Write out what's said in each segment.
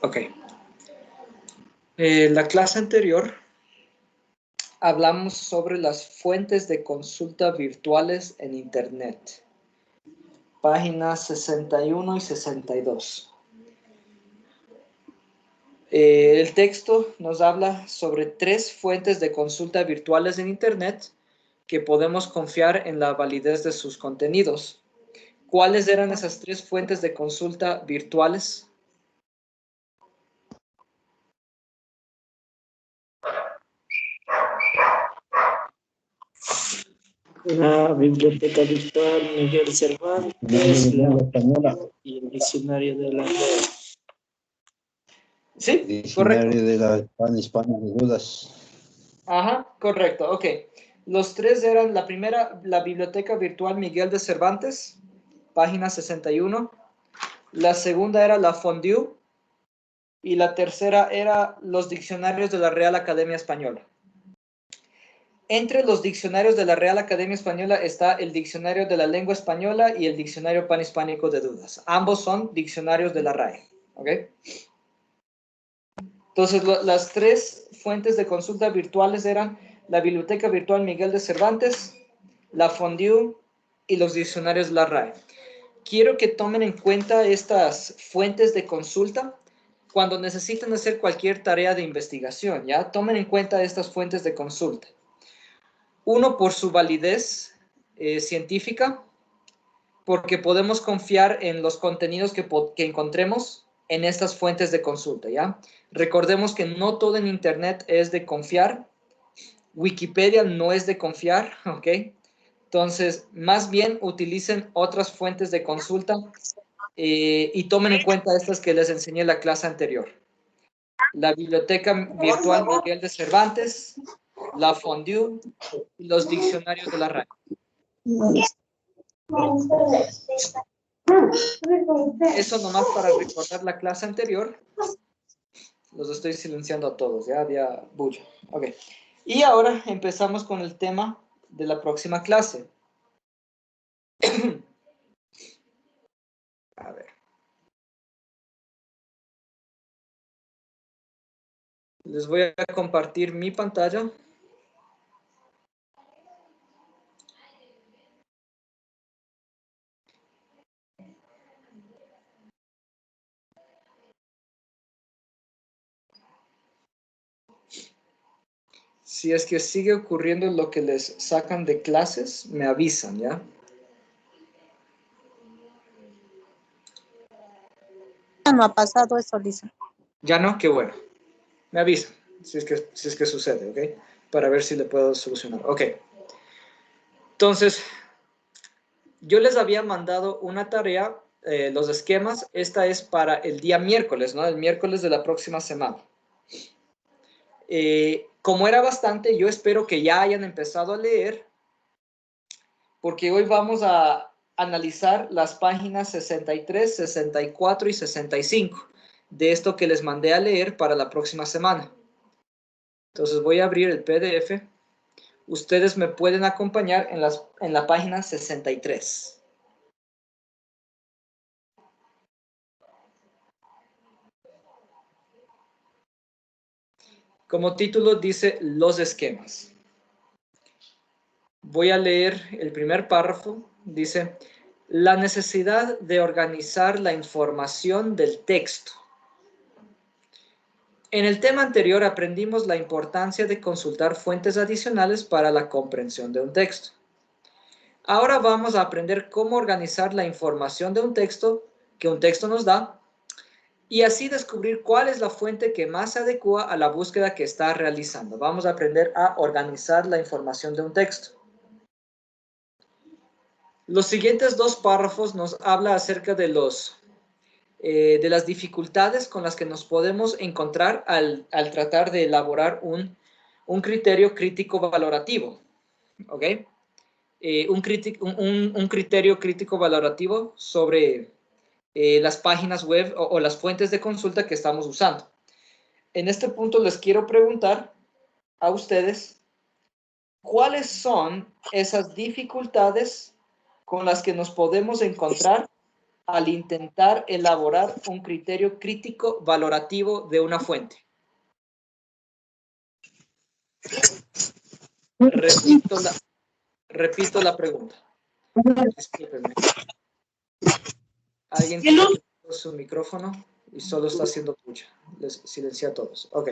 Ok. La clase anterior hablamos sobre las fuentes de consulta virtuales en Internet. Páginas 61 y 62. El texto nos habla sobre 3 fuentes de consulta virtuales en Internet que podemos confiar en la validez de sus contenidos. ¿Cuáles eran esas 3 fuentes de consulta virtuales? La Biblioteca Virtual Miguel Cervantes y el Diccionario de la Lengua. Sí, Diccionario correcto. de la Hispana de dudas. Ajá, correcto, ok. Los 3 eran, la primera, la Biblioteca Virtual Miguel de Cervantes, página 61. La segunda era la Fondue. Y la tercera era los diccionarios de la Real Academia Española. Entre los diccionarios de la Real Academia Española está el Diccionario de la Lengua Española y el Diccionario Panhispánico de Dudas. Ambos son diccionarios de la RAE. ¿Ok? Entonces, las 3 fuentes de consulta virtuales eran la Biblioteca Virtual Miguel de Cervantes, la Fondue y los diccionarios de la RAE. Quiero que tomen en cuenta estas fuentes de consulta cuando necesiten hacer cualquier tarea de investigación, ¿ya? Tomen en cuenta estas fuentes de consulta. Uno, por su validez científica, porque podemos confiar en los contenidos que encontremos en estas fuentes de consulta, ¿ya? Recordemos que no todo en Internet es de confiar. Wikipedia no es de confiar, ¿ok? Entonces, más bien utilicen otras fuentes de consulta y tomen en cuenta estas que les enseñé en la clase anterior. La Biblioteca Virtual Miguel de Cervantes, la Fondue y los diccionarios de la RAE. Eso nomás para recordar la clase anterior. Los estoy silenciando a todos, ya había bulla. Ok. Y ahora empezamos con el tema de la próxima clase. A ver. Les voy a compartir mi pantalla. Si es que sigue ocurriendo lo que les sacan de clases, me avisan, ¿ya? No ha pasado eso, Lisa. Ya no, qué bueno. Me avisan si es que sucede, ¿ok? Para ver si le puedo solucionar. Ok. Entonces, yo les había mandado una tarea, los esquemas. Esta es para el día miércoles, ¿no? El miércoles de la próxima semana. Como era bastante, yo espero que ya hayan empezado a leer, porque hoy vamos a analizar las páginas 63, 64 y 65 de esto que les mandé a leer para la próxima semana. Entonces voy a abrir el PDF. Ustedes me pueden acompañar en la página 63. Como título dice los esquemas. Voy a leer el primer párrafo. Dice, la necesidad de organizar la información del texto. En el tema anterior aprendimos la importancia de consultar fuentes adicionales para la comprensión de un texto. Ahora vamos a aprender cómo organizar la información de un texto que un texto nos da y así descubrir cuál es la fuente que más se adecua a la búsqueda que está realizando. Vamos a aprender a organizar la información de un texto. Los siguientes 2 párrafos nos habla acerca de las dificultades con las que nos podemos encontrar al tratar de elaborar un criterio crítico valorativo. ¿Ok? Un criterio crítico valorativo sobre las páginas web o las fuentes de consulta que estamos usando. En este punto les quiero preguntar a ustedes cuáles son esas dificultades con las que nos podemos encontrar al intentar elaborar un criterio crítico valorativo de una fuente? Repito la pregunta. Discúlpenme. ¿Alguien tiene su micrófono y solo está haciendo pucha? Les silencié a todos. Ok.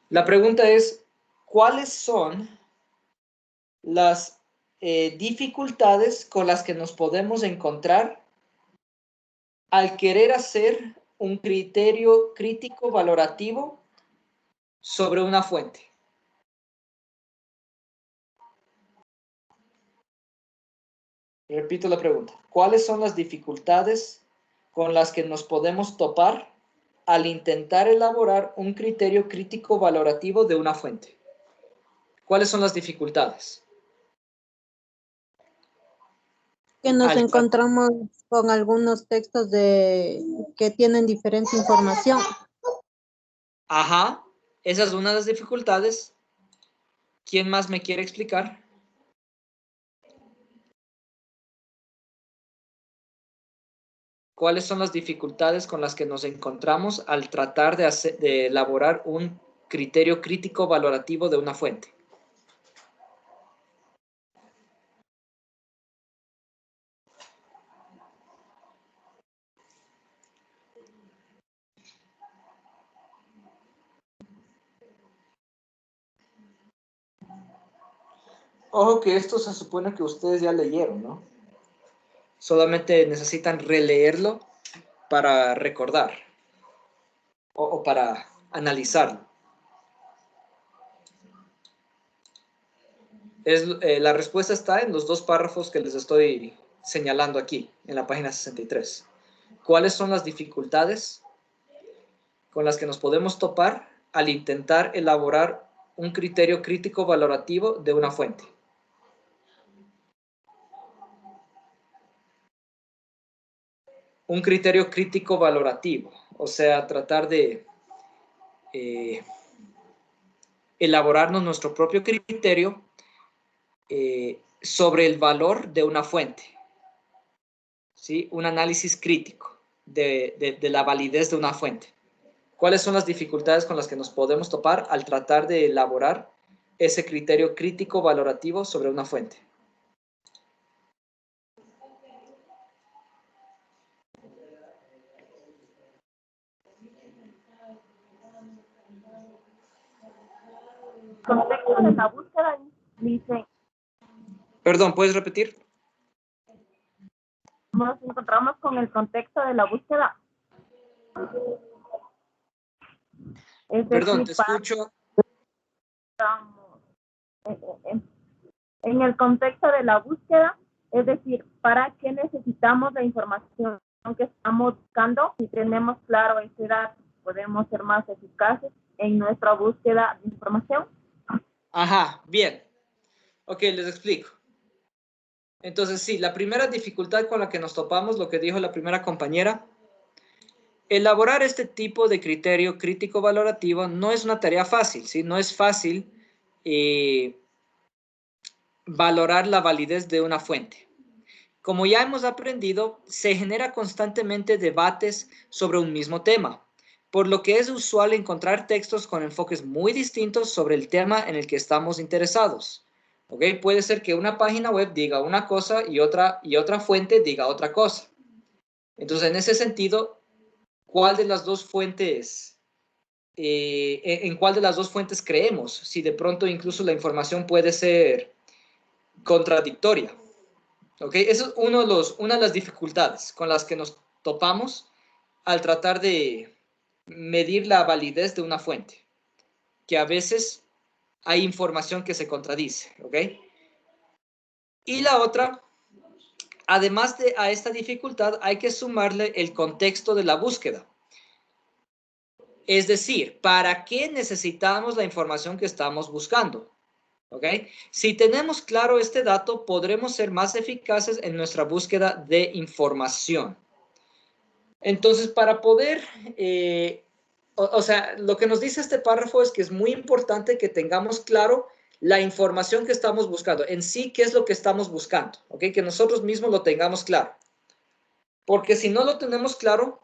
La pregunta es, ¿cuáles son las dificultades con las que nos podemos encontrar al querer hacer un criterio crítico valorativo sobre una fuente? Repito la pregunta. ¿Cuáles son las dificultades con las que nos podemos topar al intentar elaborar un criterio crítico valorativo de una fuente? ¿Cuáles son las dificultades? Que nos encontramos con algunos textos que tienen diferente información. Ajá, esa es una de las dificultades. ¿Quién más me quiere explicar? ¿Cuáles son las dificultades con las que nos encontramos al tratar de elaborar un criterio crítico valorativo de una fuente? Ojo que esto se supone que ustedes ya leyeron, ¿no? Solamente necesitan releerlo para recordar o para analizarlo. La respuesta está en los dos párrafos que les estoy señalando aquí, en la página 63. ¿Cuáles son las dificultades con las que nos podemos topar al intentar elaborar un criterio crítico valorativo de una fuente? Un criterio crítico valorativo, o sea, tratar de elaborarnos nuestro propio criterio sobre el valor de una fuente, ¿sí? Un análisis crítico de la validez de una fuente. ¿Cuáles son las dificultades con las que nos podemos topar al tratar de elaborar ese criterio crítico valorativo sobre una fuente? Contexto de la búsqueda, dice. Perdón, ¿puedes repetir? Nos encontramos con el contexto de la búsqueda. Perdón, te escucho. En el contexto de la búsqueda, es decir, ¿para qué necesitamos la información que estamos buscando? Si tenemos claro ese dato, podemos ser más eficaces en nuestra búsqueda de información. Ajá, bien. Ok, les explico. Entonces, sí, la primera dificultad con la que nos topamos, lo que dijo la primera compañera, elaborar este tipo de criterio crítico valorativo no es una tarea fácil, ¿sí? No es fácil valorar la validez de una fuente. Como ya hemos aprendido, se genera constantemente debates sobre un mismo tema, por lo que es usual encontrar textos con enfoques muy distintos sobre el tema en el que estamos interesados. ¿Ok? Puede ser que una página web diga una cosa y otra fuente diga otra cosa. Entonces, en ese sentido, ¿cuál de las dos fuentes, en cuál de las dos fuentes creemos? Si de pronto incluso la información puede ser contradictoria. ¿Ok? Eso es una de las dificultades con las que nos topamos al tratar de medir la validez de una fuente, que a veces hay información que se contradice. ¿Ok? Y la otra, además de a esta dificultad, hay que sumarle el contexto de la búsqueda. Es decir, ¿para qué necesitamos la información que estamos buscando? ¿Ok? Si tenemos claro este dato, podremos ser más eficaces en nuestra búsqueda de información. Entonces, para poder, o sea, lo que nos dice este párrafo es que es muy importante que tengamos claro la información que estamos buscando, en sí, qué es lo que estamos buscando, ¿ok? Que nosotros mismos lo tengamos claro. Porque si no lo tenemos claro,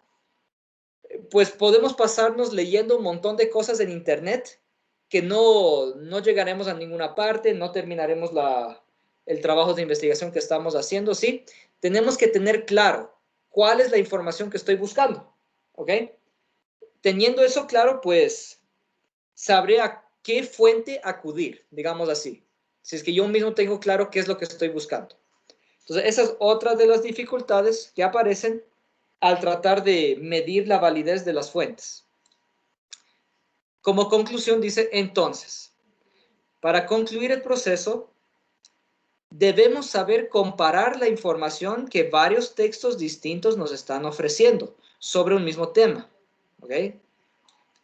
pues podemos pasarnos leyendo un montón de cosas en internet que no llegaremos a ninguna parte, no terminaremos el trabajo de investigación que estamos haciendo, ¿sí? Tenemos que tener claro cuál es la información que estoy buscando, ¿ok? Teniendo eso claro, pues sabré a qué fuente acudir, digamos así. Si es que yo mismo tengo claro qué es lo que estoy buscando. Entonces, esa es otra de las dificultades que aparecen al tratar de medir la validez de las fuentes. Como conclusión dice, entonces, para concluir el proceso, debemos saber comparar la información que varios textos distintos nos están ofreciendo sobre un mismo tema. ¿Ok?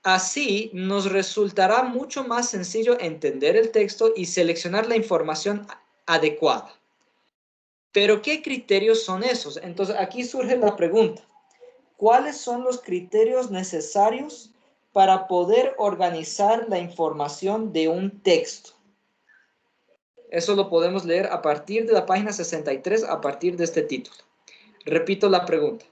Así nos resultará mucho más sencillo entender el texto y seleccionar la información adecuada. Pero, ¿qué criterios son esos? Entonces, aquí surge la pregunta. ¿Cuáles son los criterios necesarios para poder organizar la información de un texto? Eso lo podemos leer a partir de la página 63, a partir de este título. Repito la pregunta.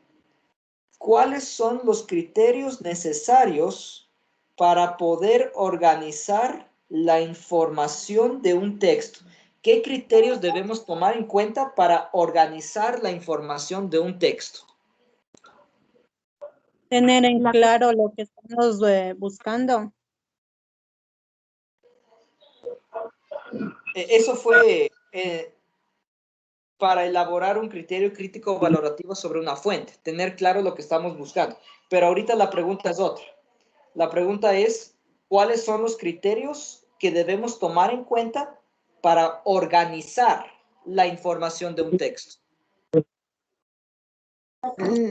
¿Cuáles son los criterios necesarios para poder organizar la información de un texto? ¿Qué criterios debemos tomar en cuenta para organizar la información de un texto? Tener en claro lo que estamos buscando. Eso fue para elaborar un criterio crítico valorativo sobre una fuente, tener claro lo que estamos buscando. Pero ahorita la pregunta es otra. La pregunta es, ¿cuáles son los criterios que debemos tomar en cuenta para organizar la información de un texto?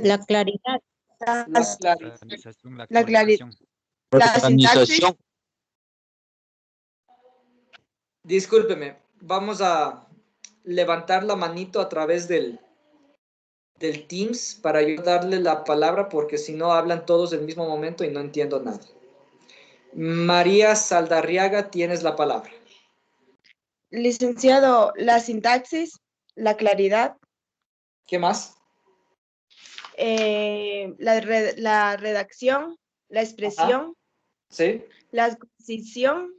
La claridad. La claridad. Organización, la La actualización. La sintaxis. Discúlpeme, vamos a levantar la manito a través del Teams para yo darle la palabra, porque si no hablan todos en el mismo momento y no entiendo nada. María Saldarriaga, tienes la palabra. Licenciado, la sintaxis, la claridad, ¿Qué más? la redacción, la expresión, ¿Sí? la concisión,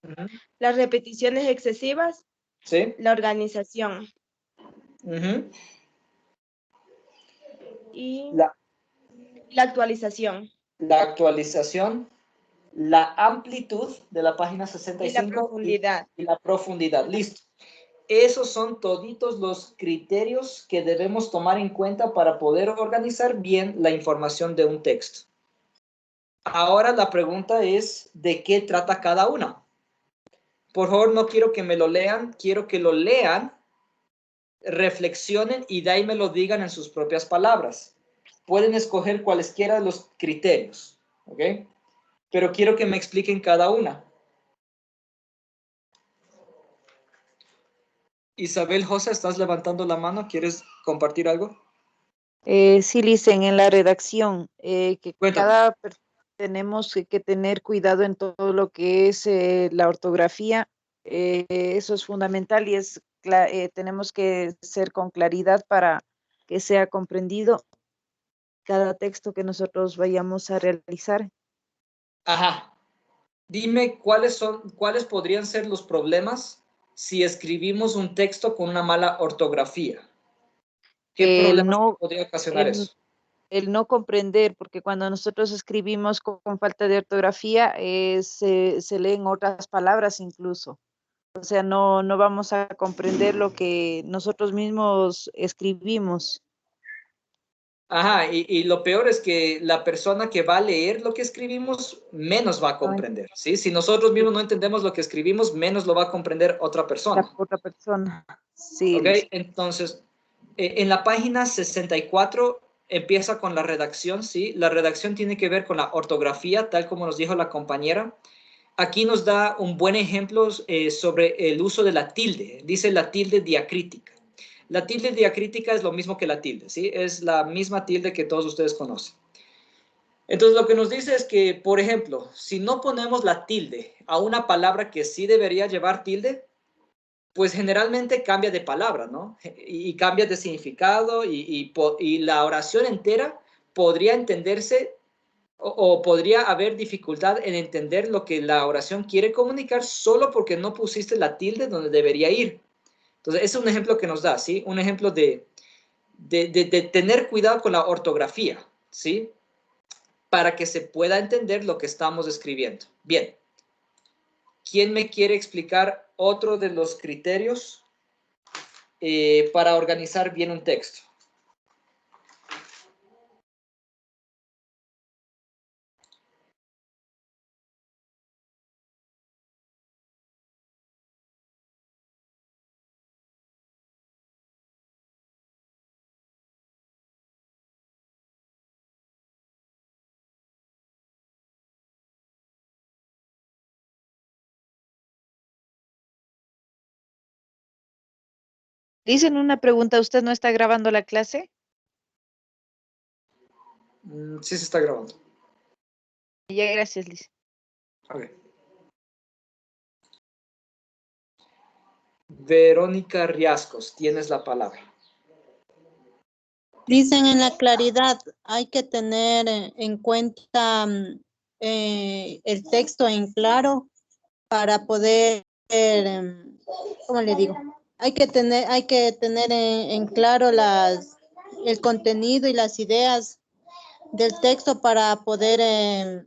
Uh-huh. las repeticiones excesivas, ¿Sí? la organización Uh-huh. y La actualización actualización, la amplitud de la página 65 y la profundidad. y la profundidad. Listo. Esos son toditos los criterios que debemos tomar en cuenta para poder organizar bien la información de un texto. Ahora la pregunta es, ¿de qué trata cada una? Por favor, no quiero que me lo lean, quiero que lo lean, reflexionen y de ahí me lo digan en sus propias palabras. Pueden escoger cualesquiera de los criterios, ¿ok? Pero quiero que me expliquen cada una. Isabel Josa, estás levantando la mano, ¿quieres compartir algo? Sí, dicen en la redacción que Cuéntame. tenemos que tener cuidado en todo lo que es la ortografía. Eso es fundamental y tenemos que ser con claridad para que sea comprendido cada texto que nosotros vayamos a realizar. Ajá. Dime cuáles podrían ser los problemas si escribimos un texto con una mala ortografía. ¿Qué problemas podría ocasionar eso? El no comprender, porque cuando nosotros escribimos con falta de ortografía, se leen otras palabras incluso. O sea, no vamos a comprender lo que nosotros mismos escribimos. Ajá, y lo peor es que la persona que va a leer lo que escribimos, menos va a comprender, ¿sí? Si nosotros mismos no entendemos lo que escribimos, menos lo va a comprender otra persona. La otra persona, sí. ¿Ok? Entonces, en la página 64 empieza con la redacción, ¿sí? La redacción tiene que ver con la ortografía, tal como nos dijo la compañera. Aquí nos da un buen ejemplo sobre el uso de la tilde. Dice la tilde diacrítica. La tilde diacrítica es lo mismo que la tilde, ¿sí? Es la misma tilde que todos ustedes conocen. Entonces, lo que nos dice es que, por ejemplo, si no ponemos la tilde a una palabra que sí debería llevar tilde, pues generalmente cambia de palabra, ¿no? Y cambia de significado y la oración entera podría entenderse o podría haber dificultad en entender lo que la oración quiere comunicar solo porque no pusiste la tilde donde debería ir. Entonces, ese es un ejemplo que nos da, ¿sí? Un ejemplo de tener cuidado con la ortografía, ¿sí? Para que se pueda entender lo que estamos escribiendo. Bien. ¿Quién me quiere explicar otro de los criterios para organizar bien un texto? Dicen una pregunta, ¿usted no está grabando la clase? Sí se está grabando. Ya, gracias, Liz. Ok. Verónica Riascos, tienes la palabra. Dicen en la claridad, hay que tener en cuenta el texto en claro para poder, ¿cómo le digo? Hay que tener en claro el contenido y las ideas del texto para poder eh,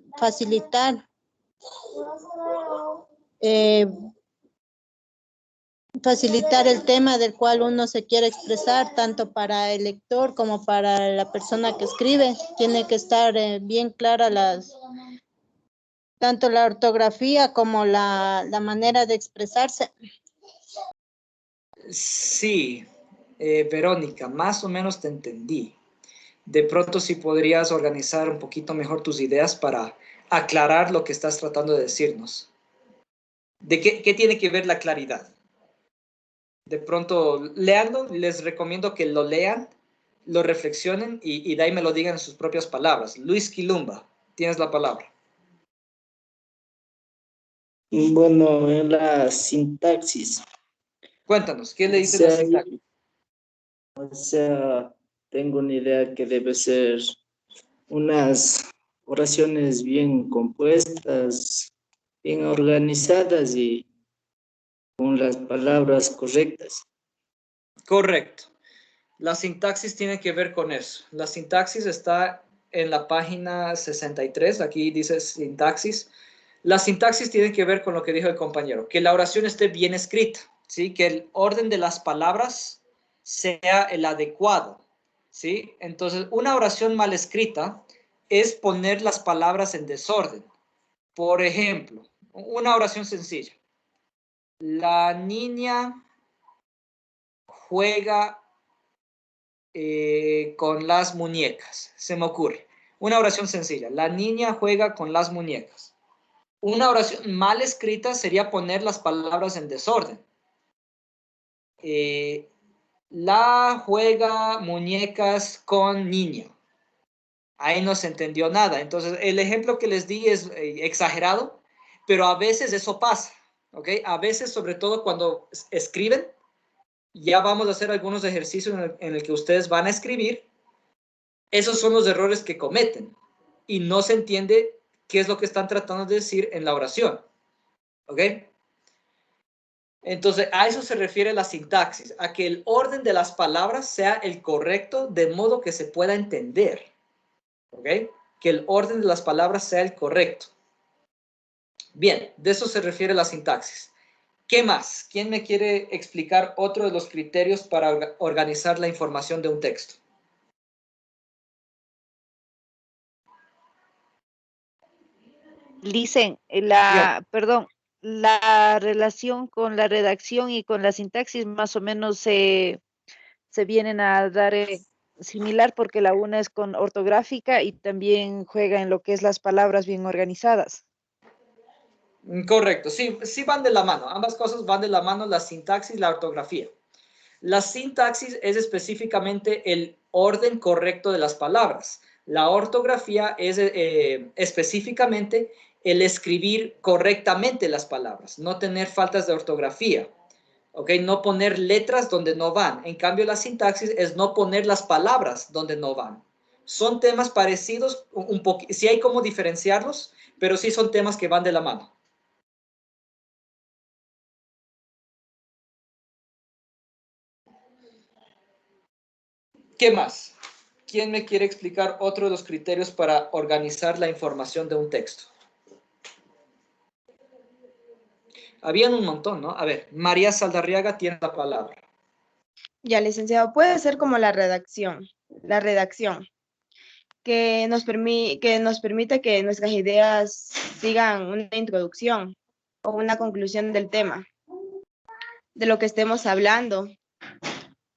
facilitar el tema del cual uno se quiere expresar, tanto para el lector como para la persona que escribe. Tiene que estar bien clara tanto la ortografía como la manera de expresarse. Sí, Verónica, más o menos te entendí. De pronto, si podrías organizar un poquito mejor tus ideas para aclarar lo que estás tratando de decirnos. ¿De qué tiene que ver la claridad? De pronto, léanlo, les recomiendo que lo lean, lo reflexionen y de ahí me lo digan en sus propias palabras. Luis Quilumba, tienes la palabra. Bueno, en la sintaxis. Cuéntanos, ¿qué le O dice la sea, sintaxis? o sea, tengo una idea que debe ser unas oraciones bien compuestas, bien organizadas y con las palabras correctas. Correcto. La sintaxis tiene que ver con eso. La sintaxis está en la página 63, aquí dice sintaxis. La sintaxis tiene que ver con lo que dijo el compañero, que la oración esté bien escrita, ¿sí? Que el orden de las palabras sea el adecuado, ¿sí? Entonces, una oración mal escrita es poner las palabras en desorden. Por ejemplo, una oración sencilla. La niña juega con las muñecas, se me ocurre. Una oración sencilla. La niña juega con las muñecas. Una oración mal escrita sería poner las palabras en desorden. La juega muñecas con niño. Ahí no se entendió nada. Entonces, el ejemplo que les di es exagerado, pero a veces eso pasa, ¿ok? A veces, sobre todo cuando escriben, ya vamos a hacer algunos ejercicios en el que ustedes van a escribir. Esos son los errores que cometen y no se entiende qué es lo que están tratando de decir en la oración, ¿ok? Entonces, a eso se refiere la sintaxis, a que el orden de las palabras sea el correcto de modo que se pueda entender, ¿ok? Que el orden de las palabras sea el correcto. Bien, de eso se refiere la sintaxis. ¿Qué más? ¿Quién me quiere explicar otro de los criterios para organizar la información de un texto? Dicen, Dígame. perdón, la relación con la redacción y con la sintaxis más o menos se vienen a dar similar porque la una es con ortográfica y también juega en lo que es las palabras bien organizadas. Correcto, sí, sí van de la mano. Ambas cosas van de la mano, la sintaxis y la ortografía. La sintaxis es específicamente el orden correcto de las palabras. La ortografía es específicamente el escribir correctamente las palabras, no tener faltas de ortografía. ¿Ok? No poner letras donde no van. En cambio, la sintaxis es no poner las palabras donde no van. Son temas parecidos, un poco, sí hay cómo diferenciarlos, pero sí son temas que van de la mano. ¿Qué más? ¿Quién me quiere explicar otro de los criterios para organizar la información de un texto? Habían un montón, ¿no? A ver, María Saldarriaga tiene la palabra. Ya, licenciado, puede ser como la redacción. La redacción, que nos permite que nuestras ideas sigan una introducción o una conclusión del tema, de lo que estemos hablando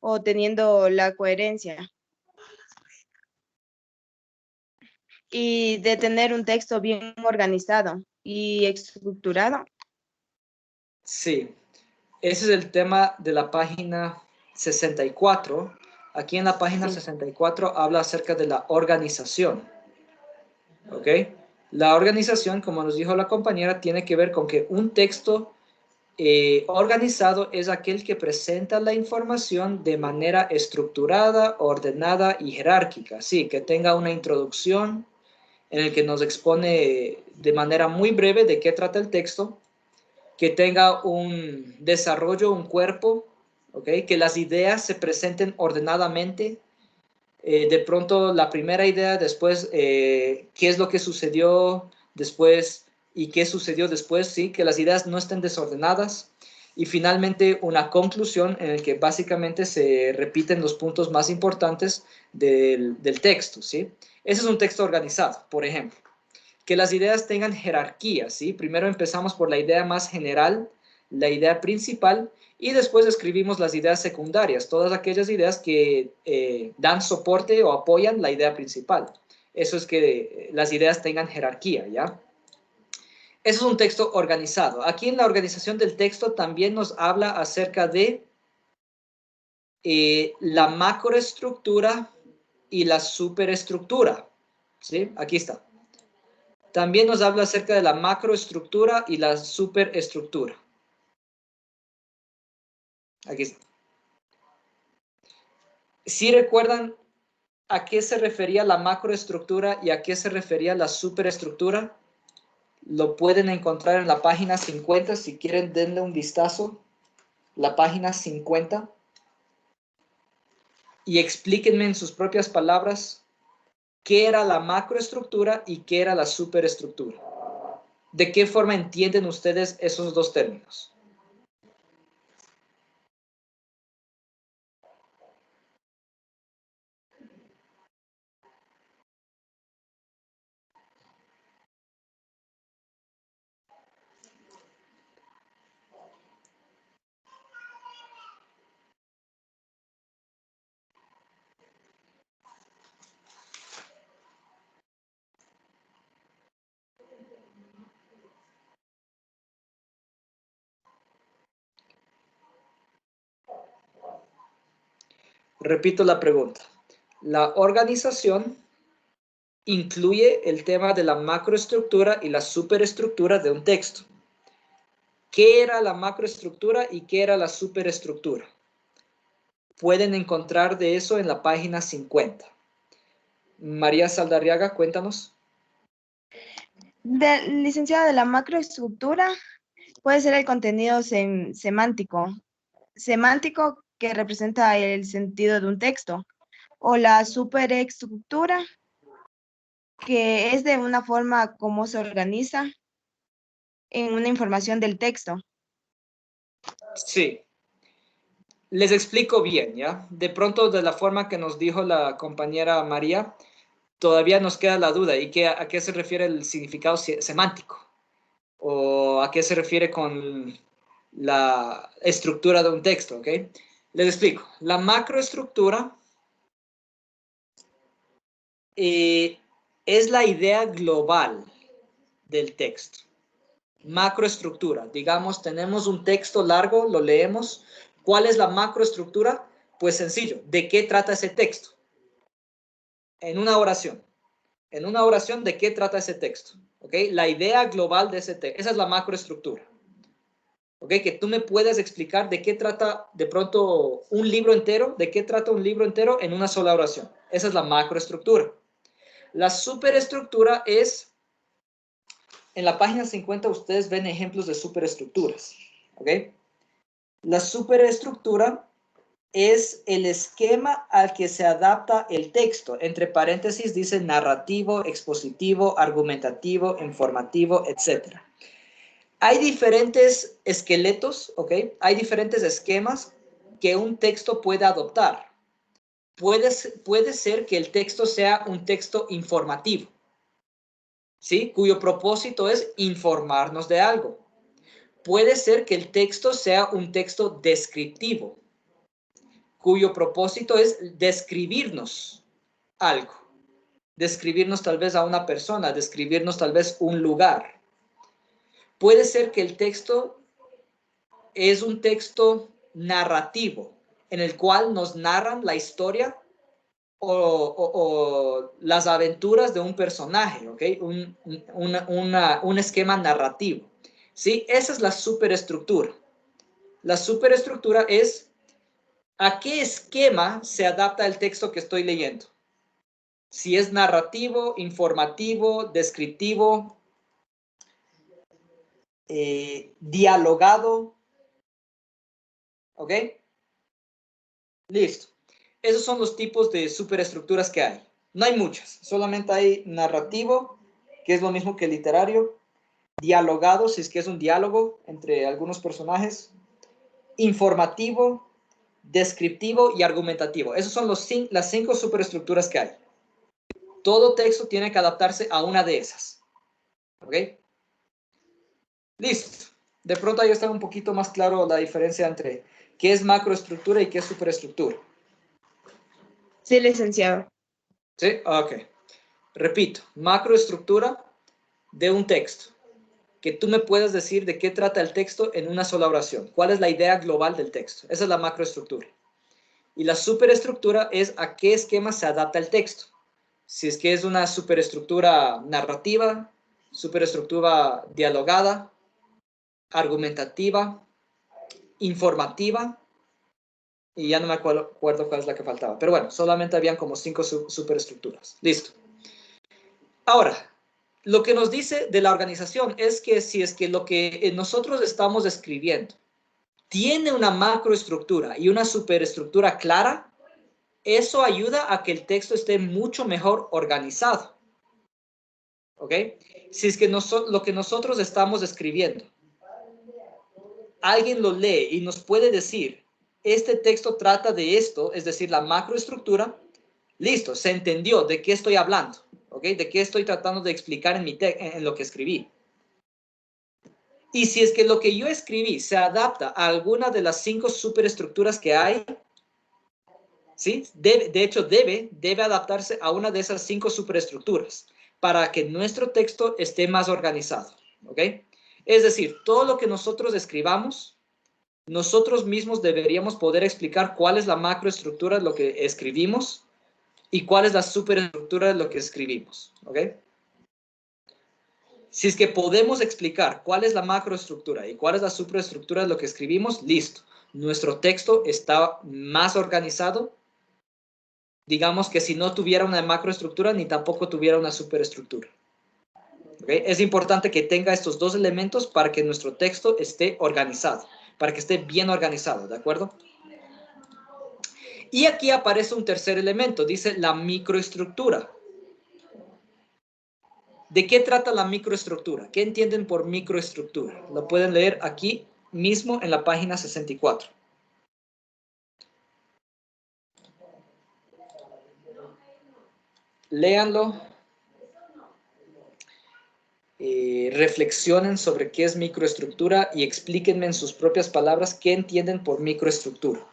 o teniendo la coherencia. Y de tener un texto bien organizado y estructurado. Sí, ese es el tema de la página 64. Aquí en la página Sí. 64 habla acerca de la organización. ¿Ok? La organización, como nos dijo la compañera, tiene que ver con que un texto organizado es aquel que presenta la información de manera estructurada, ordenada y jerárquica. Sí, que tenga una introducción en el que nos expone de manera muy breve de qué trata el texto, que tenga un desarrollo, un cuerpo, ¿okay? Que las ideas se presenten ordenadamente. De pronto la primera idea, después qué es lo que sucedió después y qué sucedió después, ¿sí? Que las ideas no estén desordenadas. Y finalmente una conclusión en la que básicamente se repiten los puntos más importantes del texto, ¿sí? Ese es un texto organizado, por ejemplo. Que las ideas tengan jerarquía, ¿sí? Primero empezamos por la idea más general, la idea principal, y después escribimos las ideas secundarias, todas aquellas ideas que dan soporte o apoyan la idea principal. Eso es que las ideas tengan jerarquía, ¿ya? Eso es un texto organizado. Aquí en la organización del texto también nos habla acerca de la macroestructura y la superestructura, ¿sí? Aquí está. También nos habla acerca de la macroestructura y la superestructura. Aquí está. ¿Sí recuerdan a qué se refería la macroestructura y a qué se refería la superestructura? Lo pueden encontrar en la página 50. Si quieren, denle un vistazo. La página 50. Y explíquenme en sus propias palabras qué era la macroestructura y qué era la superestructura. ¿De qué forma entienden ustedes esos dos términos? Repito la pregunta. La organización incluye el tema de la macroestructura y la superestructura de un texto. ¿Qué era la macroestructura y qué era la superestructura? Pueden encontrar de eso en la página 50. María Saldarriaga, cuéntanos. Licenciada, de la macroestructura puede ser el contenido semántico. Semántico que representa el sentido de un texto. O la superestructura, que es de una forma como se organiza en una información del texto. Sí. Les explico bien, ¿ya? De pronto, de la forma que nos dijo la compañera María, todavía nos queda la duda. ¿Y a qué se refiere el significado semántico? ¿O a qué se refiere con la estructura de un texto? ¿Ok? Les explico. La macroestructura es la idea global del texto. Macroestructura. Digamos, tenemos un texto largo, lo leemos. ¿Cuál es la macroestructura? Pues sencillo. ¿De qué trata ese texto? En una oración. En una oración, ¿de qué trata ese texto? ¿Ok? La idea global de ese texto. Esa es la macroestructura. ¿Ok? Que tú me puedas explicar de qué trata de pronto un libro entero, de qué trata un libro entero en una sola oración. Esa es la macroestructura. La superestructura es, en la página 50 ustedes ven ejemplos de superestructuras. ¿Ok? La superestructura es el esquema al que se adapta el texto. Entre paréntesis dice narrativo, expositivo, argumentativo, informativo, etc. Hay diferentes esqueletos, ¿ok? Hay diferentes esquemas que un texto puede adoptar. Puede ser que el texto sea un texto informativo, ¿sí? Cuyo propósito es informarnos de algo. Puede ser que el texto sea un texto descriptivo, cuyo propósito es describirnos algo. Describirnos tal vez a una persona, describirnos tal vez un lugar. Puede ser que el texto es un texto narrativo en el cual nos narran la historia o las aventuras de un personaje, ¿ok? Un esquema narrativo, ¿sí? Esa es la superestructura. La superestructura es a qué esquema se adapta el texto que estoy leyendo. Si es narrativo, informativo, descriptivo, dialogado, ¿ok? Listo. Esos son los tipos de superestructuras que hay. No hay muchas, solamente hay narrativo, que es lo mismo que literario, dialogado, si es que es un diálogo entre algunos personajes, informativo, descriptivo y argumentativo. Esas son las 5 superestructuras que hay. Todo texto tiene que adaptarse a una de esas. ¿Ok? Listo. De pronto ahí está un poquito más claro la diferencia entre qué es macroestructura y qué es superestructura. Sí, licenciado. ¿Sí? Ok. Repito, macroestructura de un texto. Que tú me puedas decir de qué trata el texto en una sola oración. ¿Cuál es la idea global del texto? Esa es la macroestructura. Y la superestructura es a qué esquema se adapta el texto. Si es que es una superestructura narrativa, superestructura dialogada, argumentativa, informativa, y ya no me acuerdo cuál es la que faltaba. Pero bueno, solamente habían como 5 superestructuras. Listo. Ahora, lo que nos dice de la organización es que si es que lo que nosotros estamos escribiendo tiene una macroestructura y una superestructura clara, eso ayuda a que el texto esté mucho mejor organizado. ¿Ok? Si es que lo que nosotros estamos escribiendo, alguien lo lee y nos puede decir, este texto trata de esto, es decir, la macroestructura, listo, se entendió de qué estoy hablando, ¿ok? De qué estoy tratando de explicar en lo que escribí. Y si es que lo que yo escribí se adapta a alguna de las 5 superestructuras que hay, ¿sí? De hecho, debe adaptarse a una de esas 5 superestructuras para que nuestro texto esté más organizado, ¿ok? Es decir, todo lo que nosotros escribamos, nosotros mismos deberíamos poder explicar cuál es la macroestructura de lo que escribimos y cuál es la superestructura de lo que escribimos, ¿ok? Si es que podemos explicar cuál es la macroestructura y cuál es la superestructura de lo que escribimos, listo. Nuestro texto está más organizado. Digamos que si no tuviera una macroestructura ni tampoco tuviera una superestructura. ¿Okay? Es importante que tenga estos 2 elementos para que nuestro texto esté organizado, para que esté bien organizado, ¿de acuerdo? Y aquí aparece un tercer elemento, dice la microestructura. ¿De qué trata la microestructura? ¿Qué entienden por microestructura? Lo pueden leer aquí mismo en la página 64. Léanlo. Reflexionen sobre qué es microestructura y explíquenme en sus propias palabras qué entienden por microestructura.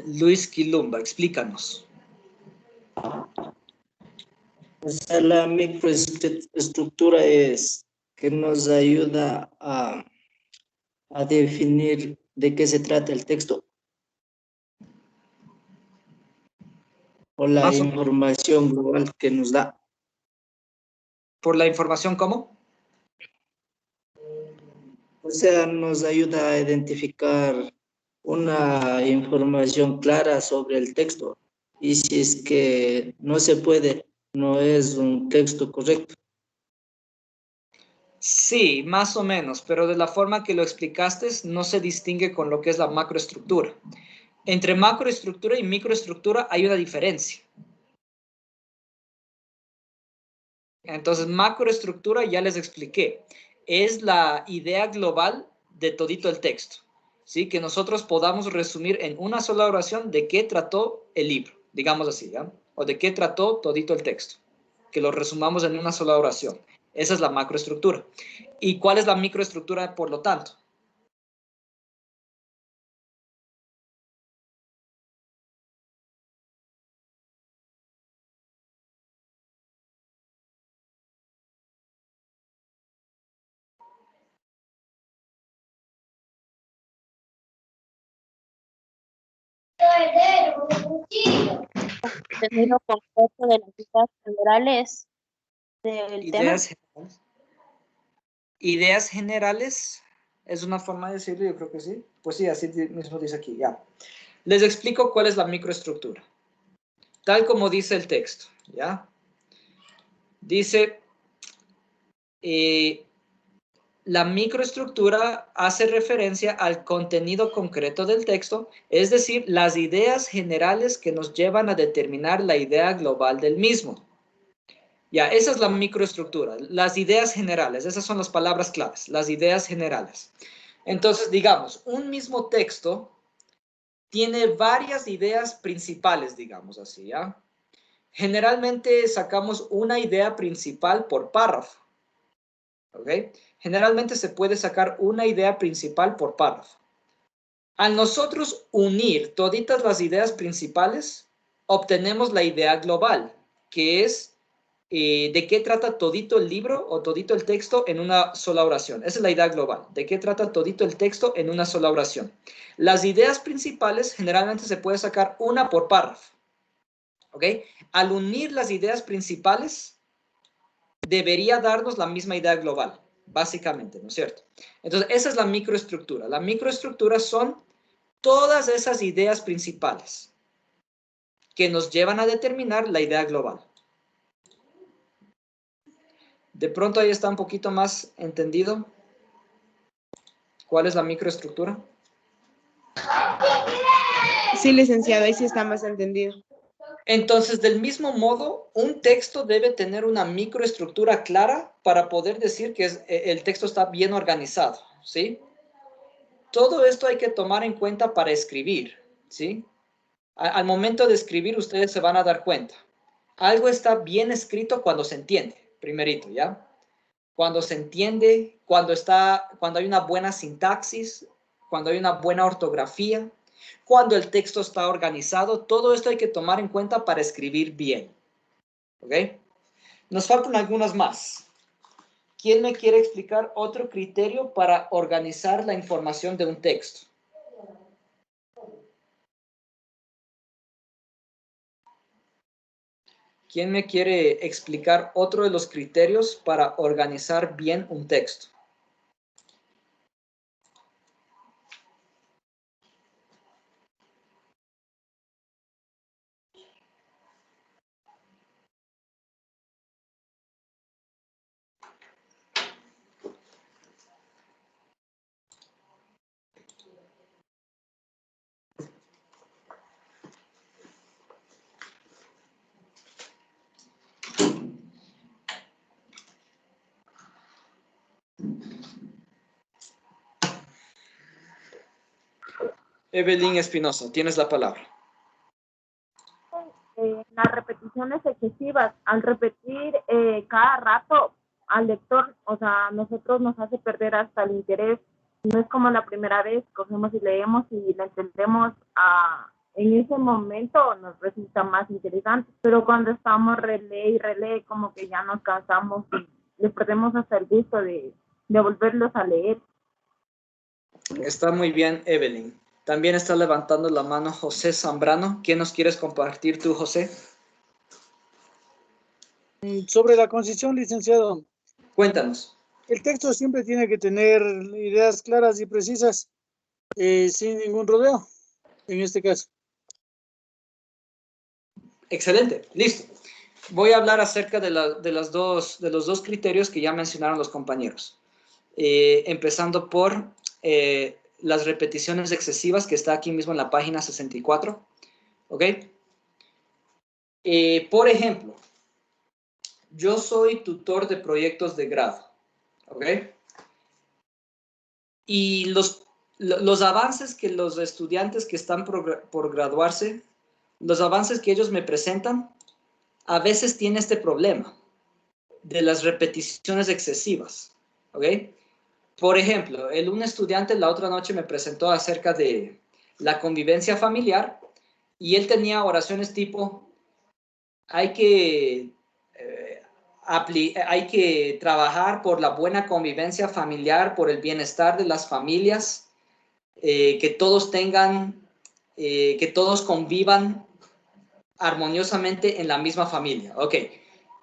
Luis Quilumba, explícanos. O sea, la microestructura es que nos ayuda a definir de qué se trata el texto o la Más o menos. información global que nos da. ¿Por la información cómo? O sea, nos ayuda a identificar una información clara sobre el texto. Y si es que no se puede, no es un texto correcto. Sí, más o menos, pero de la forma que lo explicaste no se distingue con lo que es la macroestructura. Entre macroestructura y microestructura hay una diferencia. Entonces, macroestructura ya les expliqué. Es la idea global de todito el texto. ¿Sí? Que nosotros podamos resumir en una sola oración de qué trató el libro, digamos así, ¿ya? O de qué trató todito el texto. Que lo resumamos en una sola oración. Esa es la macroestructura. ¿Y cuál es la microestructura, por lo tanto? Contenido completo de las ideas generales del tema. Ideas generales. Ideas generales es una forma de decirlo, yo creo que sí. Pues sí, así mismo dice aquí, ya. Les explico cuál es la microestructura. Tal como dice el texto, ¿ya? Dice, la microestructura hace referencia al contenido concreto del texto, es decir, las ideas generales que nos llevan a determinar la idea global del mismo. Ya, esa es la microestructura, las ideas generales, esas son las palabras claves, las ideas generales. Entonces, digamos, un mismo texto tiene varias ideas principales, digamos así, ¿ya? Generalmente sacamos una idea principal por párrafo, ¿ok? Generalmente se puede sacar una idea principal por párrafo. Al nosotros unir toditas las ideas principales, obtenemos la idea global, que es de qué trata todito el libro o todito el texto en una sola oración. Esa es la idea global, de qué trata todito el texto en una sola oración. Las ideas principales generalmente se puede sacar una por párrafo, ¿ok? Al unir las ideas principales, debería darnos la misma idea global, básicamente, ¿no es cierto? Entonces, esa es la microestructura. La microestructura son todas esas ideas principales que nos llevan a determinar la idea global. De pronto ahí está un poquito más entendido cuál es la microestructura. Sí, licenciado, ahí sí está más entendido. Entonces, del mismo modo, un texto debe tener una microestructura clara para poder decir que el texto está bien organizado, ¿sí? Todo esto hay que tomar en cuenta para escribir, ¿sí? Al momento de escribir, ustedes se van a dar cuenta. Algo está bien escrito cuando se entiende, primerito, ¿ya? Cuando se entiende, cuando hay una buena sintaxis, cuando hay una buena ortografía, cuando el texto está organizado, todo esto hay que tomar en cuenta para escribir bien, ¿ok? Nos faltan algunas más. ¿Quién me quiere explicar otro criterio para organizar la información de un texto? ¿Quién me quiere explicar otro de los criterios para organizar bien un texto? Evelyn Espinosa, tienes la palabra. La repetición repeticiones excesivas. Al repetir cada rato al lector, o sea, a nosotros nos hace perder hasta el interés. No es como la primera vez, cogemos y leemos y la entendemos en ese momento nos resulta más interesante, pero cuando estamos relee y relee, como que ya nos cansamos y le perdemos hasta el gusto de volverlos a leer. Está muy bien, Evelyn. También está levantando la mano José Zambrano. ¿Qué nos quieres compartir tú, José? Sobre la concisión, licenciado. Cuéntanos. El texto siempre tiene que tener ideas claras y precisas, sin ningún rodeo, en este caso. Excelente, listo. Voy a hablar acerca de los dos criterios que ya mencionaron los compañeros. Empezando por las repeticiones excesivas, que está aquí mismo en la página 64. ¿Ok? Por ejemplo, yo soy tutor de proyectos de grado. ¿Ok? Y los avances que los estudiantes que están por graduarse, los avances que ellos me presentan, a veces tiene este problema de las repeticiones excesivas. ¿Ok? Por ejemplo, un estudiante la otra noche me presentó acerca de la convivencia familiar y él tenía oraciones tipo, hay que trabajar por la buena convivencia familiar, por el bienestar de las familias, que todos que todos convivan armoniosamente en la misma familia. Ok,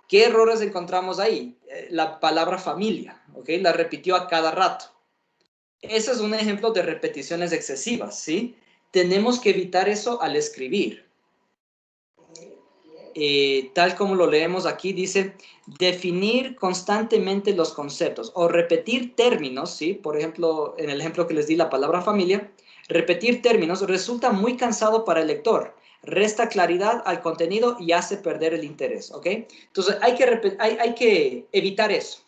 ¿qué errores encontramos ahí? La palabra familia, ok, la repitió a cada rato. Ese es un ejemplo de repeticiones excesivas, ¿sí? Tenemos que evitar eso al escribir. Tal como lo leemos aquí, dice, definir constantemente los conceptos o repetir términos, ¿sí? Por ejemplo, en el ejemplo que les di, la palabra familia, repetir términos resulta muy cansado para el lector, resta claridad al contenido y hace perder el interés, ¿ok? Entonces, hay que evitar eso.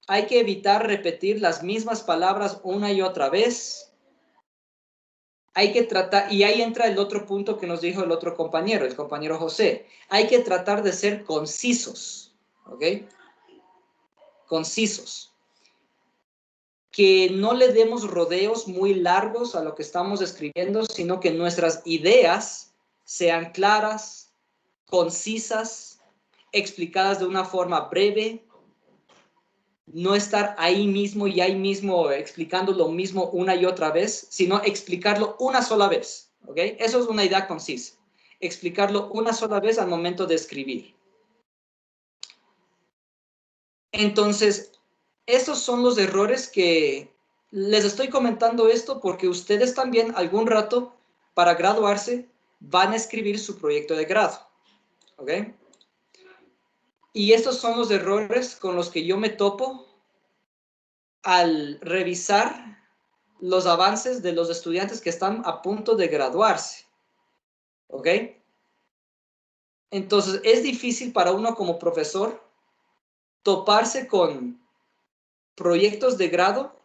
Hay que evitar repetir las mismas palabras una y otra vez. Hay que tratar, y ahí entra el otro punto que nos dijo el otro compañero, el compañero José. Hay que tratar de ser concisos, ¿ok? Concisos. Que no le demos rodeos muy largos a lo que estamos escribiendo, sino que nuestras ideas sean claras, concisas, explicadas de una forma breve. No estar ahí mismo explicando lo mismo una y otra vez, sino explicarlo una sola vez, ¿ok? Eso es una idea concisa. Explicarlo una sola vez al momento de escribir. Entonces, esos son los errores que les estoy comentando esto porque ustedes también algún rato para graduarse van a escribir su proyecto de grado, ¿ok? Y estos son los errores con los que yo me topo al revisar los avances de los estudiantes que están a punto de graduarse. ¿Ok? Entonces, es difícil para uno como profesor toparse con proyectos de grado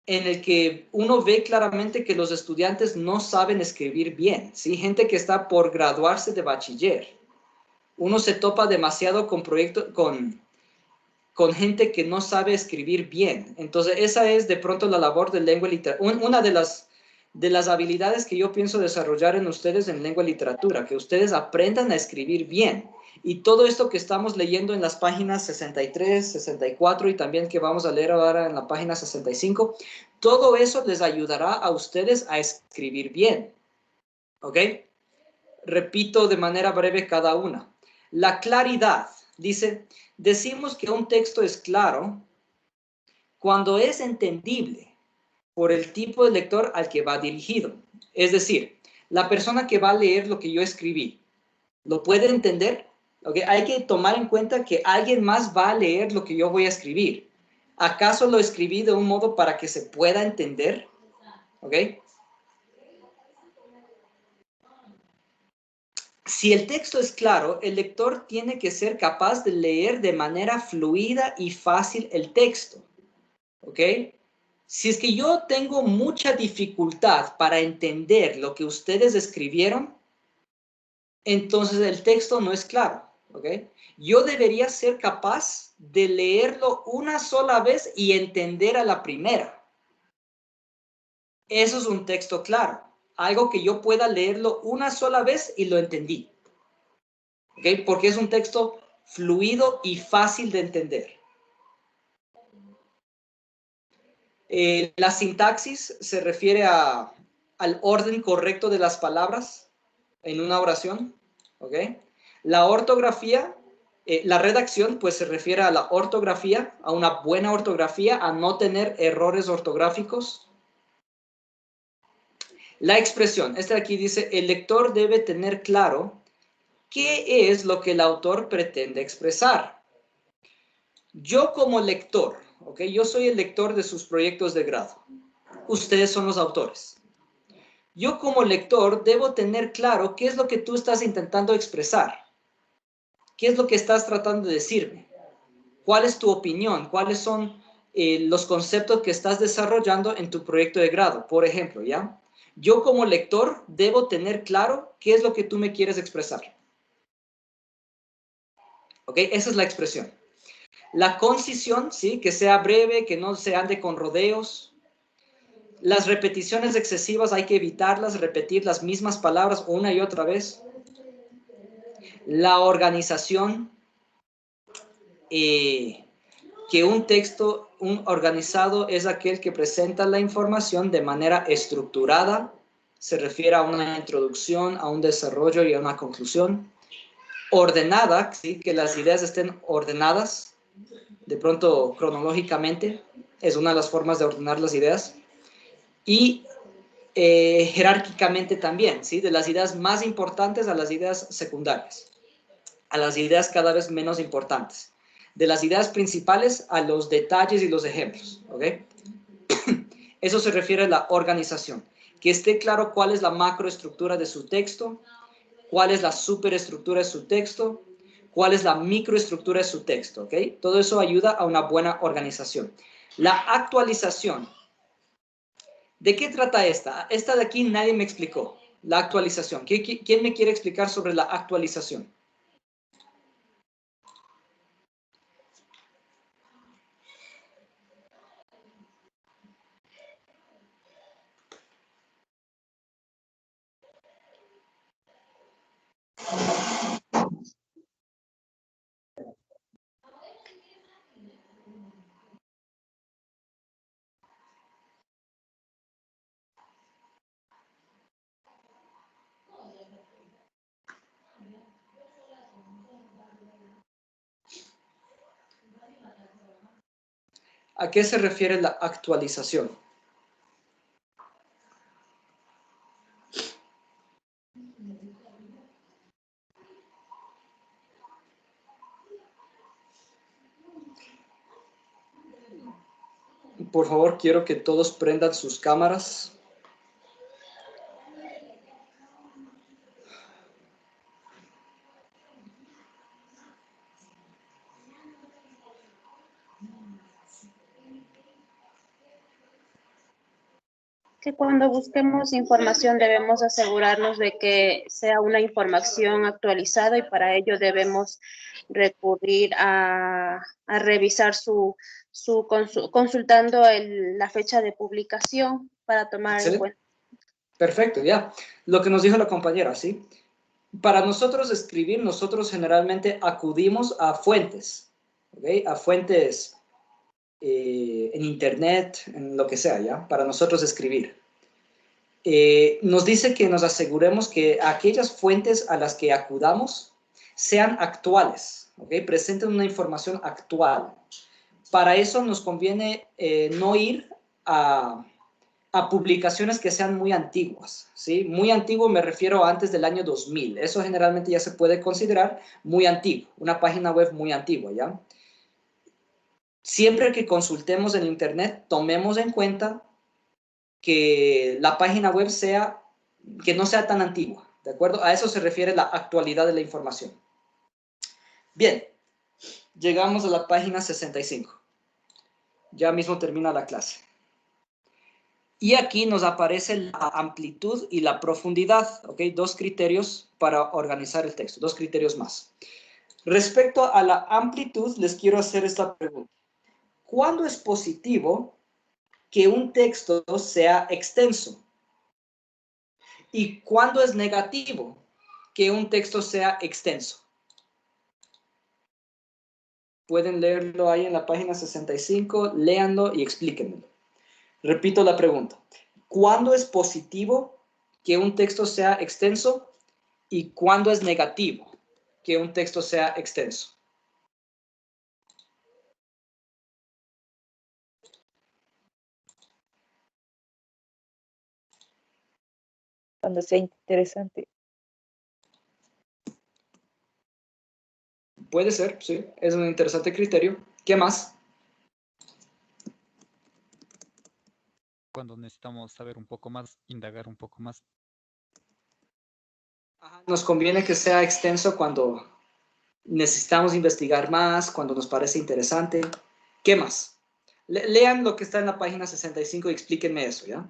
en el que uno ve claramente que los estudiantes no saben escribir bien, ¿sí? Gente que está por graduarse de bachiller. Uno se topa demasiado con gente que no sabe escribir bien. Entonces, esa es de pronto la labor de lengua y literatura. Una de las habilidades que yo pienso desarrollar en ustedes en lengua y literatura, que ustedes aprendan a escribir bien. Y todo esto que estamos leyendo en las páginas 63, 64 y también que vamos a leer ahora en la página 65, todo eso les ayudará a ustedes a escribir bien. ¿Ok? Repito de manera breve cada una. La claridad. Dice, decimos que un texto es claro cuando es entendible por el tipo de lector al que va dirigido. Es decir, la persona que va a leer lo que yo escribí, ¿lo puede entender? ¿Okay? Hay que tomar en cuenta que alguien más va a leer lo que yo voy a escribir. ¿Acaso lo escribí de un modo para que se pueda entender? ¿Ok? Si el texto es claro, el lector tiene que ser capaz de leer de manera fluida y fácil el texto. ¿Ok? Si es que yo tengo mucha dificultad para entender lo que ustedes escribieron, entonces el texto no es claro, ¿ok? Yo debería ser capaz de leerlo una sola vez y entender a la primera. Eso es un texto claro. Algo que yo pueda leerlo una sola vez y lo entendí. ¿Ok? Porque es un texto fluido y fácil de entender. La sintaxis se refiere al orden correcto de las palabras en una oración. ¿Ok? La ortografía, la redacción, pues se refiere a la ortografía, a una buena ortografía, a no tener errores ortográficos. La expresión, este de aquí dice, el lector debe tener claro qué es lo que el autor pretende expresar. Yo como lector, ¿ok? Yo soy el lector de sus proyectos de grado. Ustedes son los autores. Yo como lector debo tener claro qué es lo que tú estás intentando expresar. ¿Qué es lo que estás tratando de decirme? ¿Cuál es tu opinión? ¿Cuáles son los conceptos que estás desarrollando en tu proyecto de grado? Por ejemplo, ¿ya? Yo como lector debo tener claro qué es lo que tú me quieres expresar. ¿Ok? Esa es la expresión. La concisión, ¿sí? Que sea breve, que no se ande con rodeos. Las repeticiones excesivas hay que evitarlas, repetir las mismas palabras una y otra vez. La organización, que un texto organizado es aquel que presenta la información de manera estructurada, se refiere a una introducción, a un desarrollo y a una conclusión. Ordenada, ¿sí? Que las ideas estén ordenadas, de pronto cronológicamente, es una de las formas de ordenar las ideas. Y jerárquicamente también, ¿sí? De las ideas más importantes a las ideas secundarias, a las ideas cada vez menos importantes, de las ideas principales a los detalles y los ejemplos, ¿ok? Eso se refiere a la organización, que esté claro cuál es la macroestructura de su texto, cuál es la superestructura de su texto, cuál es la microestructura de su texto, ¿ok? Todo eso ayuda a una buena organización. La actualización. ¿De qué trata esta? Esta de aquí nadie me explicó. La actualización. ¿Quién me quiere explicar sobre la actualización? ¿A qué se refiere la actualización? Por favor, quiero que todos prendan sus cámaras. Que cuando busquemos información debemos asegurarnos de que sea una información actualizada y para ello debemos recurrir a revisar consultando la fecha de publicación para tomar en Excelente. cuenta. Perfecto, ya. Lo que nos dijo la compañera, ¿sí? Para nosotros escribir, nosotros generalmente acudimos a fuentes, ¿ok? A fuentes en internet, en lo que sea, ¿ya? Para nosotros escribir. Nos dice que nos aseguremos que aquellas fuentes a las que acudamos sean actuales, ¿ok? Presenten una información actual. Para eso nos conviene no ir a publicaciones que sean muy antiguas, ¿sí? Muy antiguo me refiero a antes del año 2000. Eso generalmente ya se puede considerar muy antiguo, una página web muy antigua, ¿ya? Siempre que consultemos en internet, tomemos en cuenta que la página web que no sea tan antigua, ¿de acuerdo? A eso se refiere la actualidad de la información. Bien, llegamos a la página 65. Ya mismo termina la clase. Y aquí nos aparece la amplitud y la profundidad, ¿ok? Dos criterios para organizar el texto, dos criterios más. Respecto a la amplitud, les quiero hacer esta pregunta. ¿Cuándo es positivo que un texto sea extenso? ¿Y cuándo es negativo que un texto sea extenso? Pueden leerlo ahí en la página 65, léanlo y explíquenmelo. Repito la pregunta. ¿Cuándo es positivo que un texto sea extenso? ¿Y cuándo es negativo que un texto sea extenso? Cuando sea interesante. Puede ser, sí. Es un interesante criterio. ¿Qué más? Cuando necesitamos saber un poco más, indagar un poco más. Nos conviene que sea extenso cuando necesitamos investigar más, cuando nos parece interesante. ¿Qué más? Lean lo que está en la página 65 y explíquenme eso, ¿ya?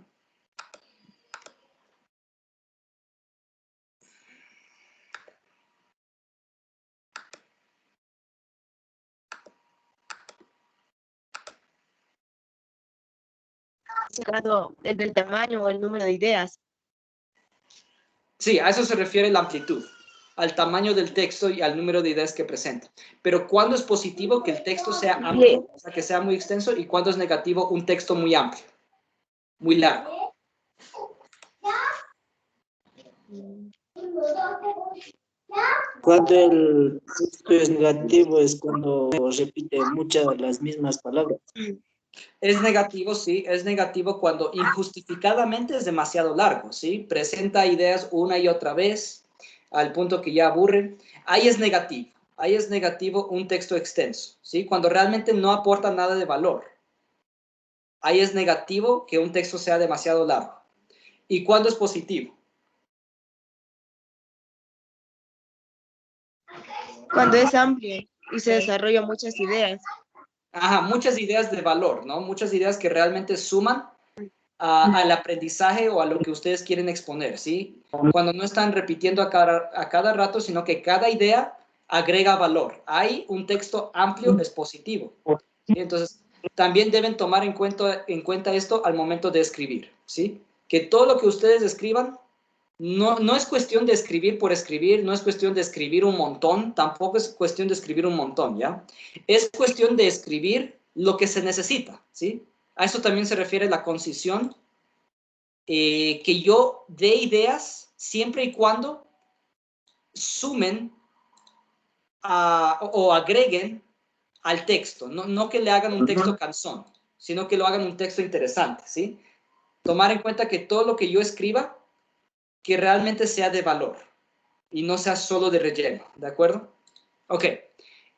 El del tamaño o el número de ideas. Sí, a eso se refiere la amplitud, al tamaño del texto y al número de ideas que presenta. Pero ¿cuándo es positivo que el texto sea amplio, o sea, que sea muy extenso, y cuándo es negativo un texto muy amplio, muy largo? Cuando el texto es negativo es cuando repite muchas las mismas palabras. Es negativo, sí, es negativo cuando injustificadamente es demasiado largo, ¿sí? Presenta ideas una y otra vez al punto que ya aburre. Ahí es negativo un texto extenso, ¿sí? Cuando realmente no aporta nada de valor. Ahí es negativo que un texto sea demasiado largo. ¿Y cuándo es positivo? Cuando es amplio y se desarrollan muchas ideas. Ajá, muchas ideas de valor, ¿no? Muchas ideas que realmente suman al aprendizaje o a lo que ustedes quieren exponer, ¿sí? Cuando no están repitiendo a cada rato, sino que cada idea agrega valor. Hay un texto amplio, es positivo. ¿Sí? Entonces, también deben tomar en cuenta esto al momento de escribir, ¿sí? Que todo lo que ustedes escriban no es cuestión de escribir por escribir, no es cuestión de escribir un montón, tampoco es cuestión de escribir un montón, ¿ya? Es cuestión de escribir lo que se necesita, ¿sí? A eso también se refiere la concisión, que yo dé ideas siempre y cuando sumen o agreguen al texto, no que le hagan un texto cansón, sino que lo hagan un texto interesante, ¿sí? Tomar en cuenta que todo lo que yo escriba, que realmente sea de valor y no sea solo de relleno, ¿de acuerdo? Ok.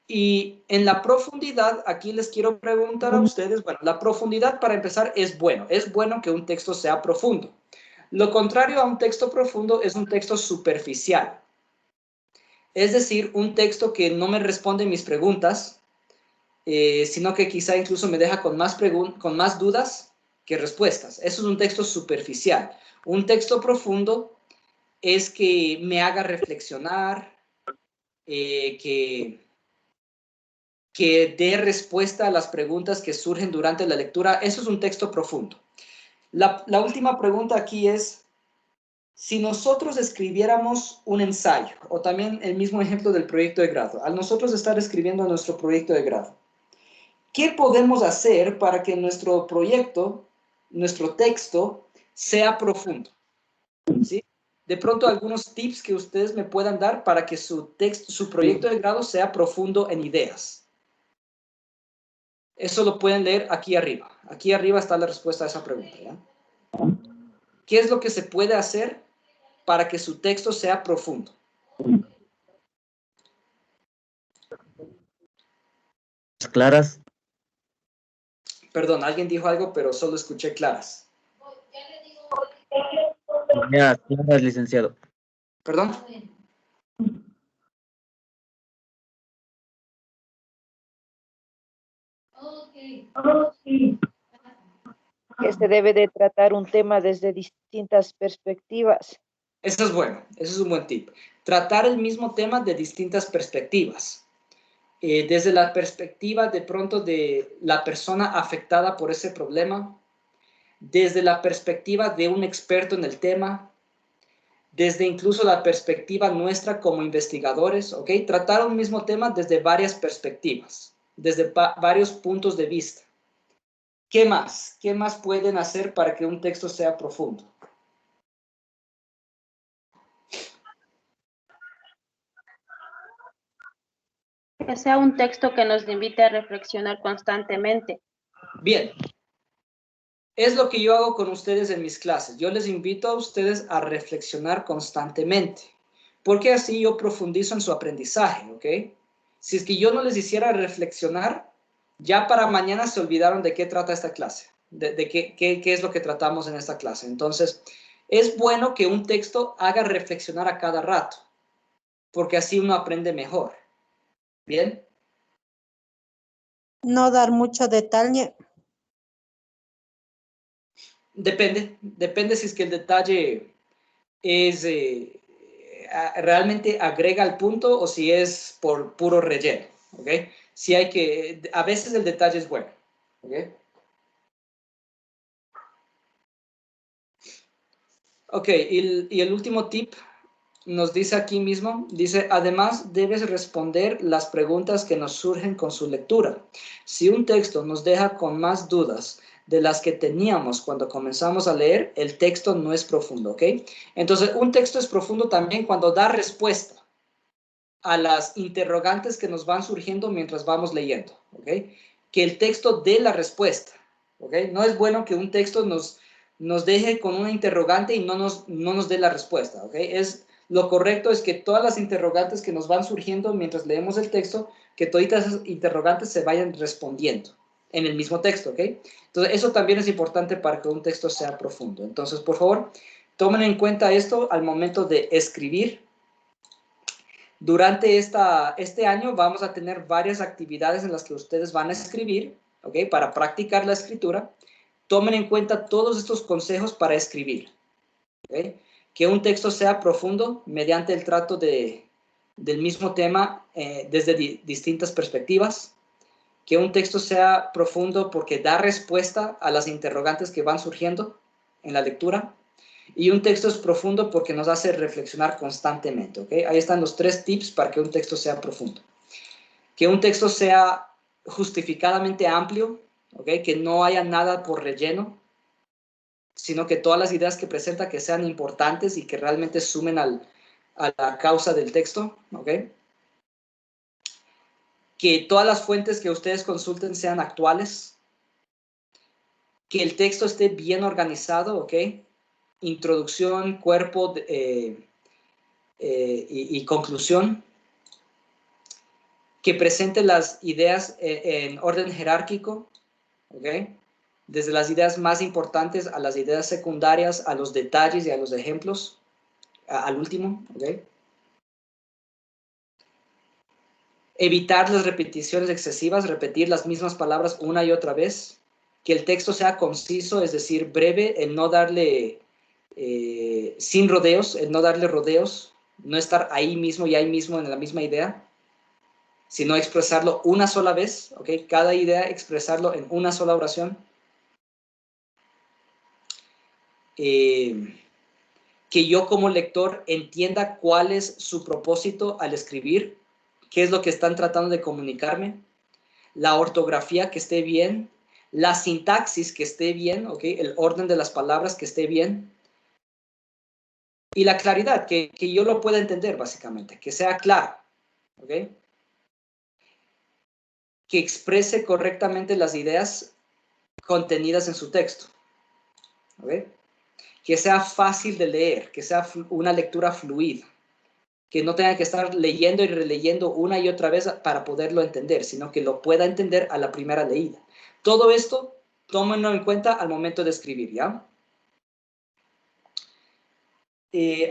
Y en la profundidad, aquí les quiero preguntar a ustedes, bueno, la profundidad para empezar es bueno que un texto sea profundo. Lo contrario a un texto profundo es un texto superficial. Es decir, un texto que no me responde mis preguntas, sino que quizá incluso me deja con más dudas que respuestas. Eso es un texto superficial. Un texto profundo es que me haga reflexionar, que dé respuesta a las preguntas que surgen durante la lectura. Eso es un texto profundo. La última pregunta aquí es, si nosotros escribiéramos un ensayo, o también el mismo ejemplo del proyecto de grado, al nosotros estar escribiendo nuestro proyecto de grado, ¿qué podemos hacer para que nuestro proyecto, nuestro texto, sea profundo? ¿Sí? De pronto algunos tips que ustedes me puedan dar para que su proyecto de grado sea profundo en ideas. Eso lo pueden leer aquí arriba. Aquí arriba está la respuesta a esa pregunta, ¿ya? ¿Qué es lo que se puede hacer para que su texto sea profundo? Claras. Perdón, alguien dijo algo, pero solo escuché claras. Ya, claras, licenciado. ¿Perdón? que se debe de tratar un tema desde distintas perspectivas. Eso es bueno, eso es un buen tip. Tratar el mismo tema de distintas perspectivas. Desde la perspectiva de pronto de la persona afectada por ese problema, desde la perspectiva de un experto en el tema, desde incluso la perspectiva nuestra como investigadores, ¿ok? Tratar un mismo tema desde varias perspectivas, desde varios puntos de vista. ¿Qué más? ¿Qué más pueden hacer para que un texto sea profundo? Que sea un texto que nos invite a reflexionar constantemente. Bien. Es lo que yo hago con ustedes en mis clases. Yo les invito a ustedes a reflexionar constantemente, porque así yo profundizo en su aprendizaje, ¿ok? Si es que yo no les hiciera reflexionar, ya para mañana se olvidaron de qué trata esta clase, de qué es lo que tratamos en esta clase. Entonces, es bueno que un texto haga reflexionar a cada rato, porque así uno aprende mejor. ¿Bien? No dar mucho detalle. Depende si es que el detalle es realmente agrega al punto o si es por puro relleno, ¿ok? Si hay que, a veces el detalle es bueno, ¿ok? Ok, y el último tip nos dice aquí mismo, dice, además debes responder las preguntas que nos surgen con su lectura. Si un texto nos deja con más dudas de las que teníamos cuando comenzamos a leer, el texto no es profundo, ¿ok? Entonces, un texto es profundo también cuando da respuesta a las interrogantes que nos van surgiendo mientras vamos leyendo, ¿ok? Que el texto dé la respuesta, ¿ok? No es bueno que un texto nos deje con una interrogante y no nos dé la respuesta, ¿ok? Lo correcto es que todas las interrogantes que nos van surgiendo mientras leemos el texto, que todas esas interrogantes se vayan respondiendo en el mismo texto, ¿ok? Entonces, eso también es importante para que un texto sea profundo. Entonces, por favor, tomen en cuenta esto al momento de escribir. Durante este año vamos a tener varias actividades en las que ustedes van a escribir, ¿ok? Para practicar la escritura. Tomen en cuenta todos estos consejos para escribir, ¿ok? Que un texto sea profundo mediante el trato del mismo tema desde distintas perspectivas. Que un texto sea profundo porque da respuesta a las interrogantes que van surgiendo en la lectura. Y un texto es profundo porque nos hace reflexionar constantemente, ¿ok? Ahí están los 3 tips para que un texto sea profundo. Que un texto sea justificadamente amplio, ¿ok? Que no haya nada por relleno, sino que todas las ideas que presenta que sean importantes y que realmente sumen a la causa del texto, ¿ok? Que todas las fuentes que ustedes consulten sean actuales. Que el texto esté bien organizado, ¿ok? Introducción, cuerpo y conclusión. Que presente las ideas en orden jerárquico, ¿ok? Desde las ideas más importantes a las ideas secundarias, a los detalles y a los ejemplos, al último, ¿ok? Evitar las repeticiones excesivas, repetir las mismas palabras una y otra vez. Que el texto sea conciso, es decir, breve, el no darle sin rodeos, el no darle rodeos, no estar ahí mismo y ahí mismo en la misma idea, sino expresarlo una sola vez, ¿ok? Cada idea expresarlo en una sola oración. Que yo como lector entienda cuál es su propósito al escribir, qué es lo que están tratando de comunicarme, la ortografía que esté bien, la sintaxis que esté bien, ¿ok? El orden de las palabras que esté bien, y la claridad, que yo lo pueda entender básicamente, que sea claro, ¿ok? Que exprese correctamente las ideas contenidas en su texto, ¿ok? Que sea fácil de leer, que sea una lectura fluida, que no tenga que estar leyendo y releyendo una y otra vez para poderlo entender, sino que lo pueda entender a la primera leída. Todo esto, tómenlo en cuenta al momento de escribir, ¿ya?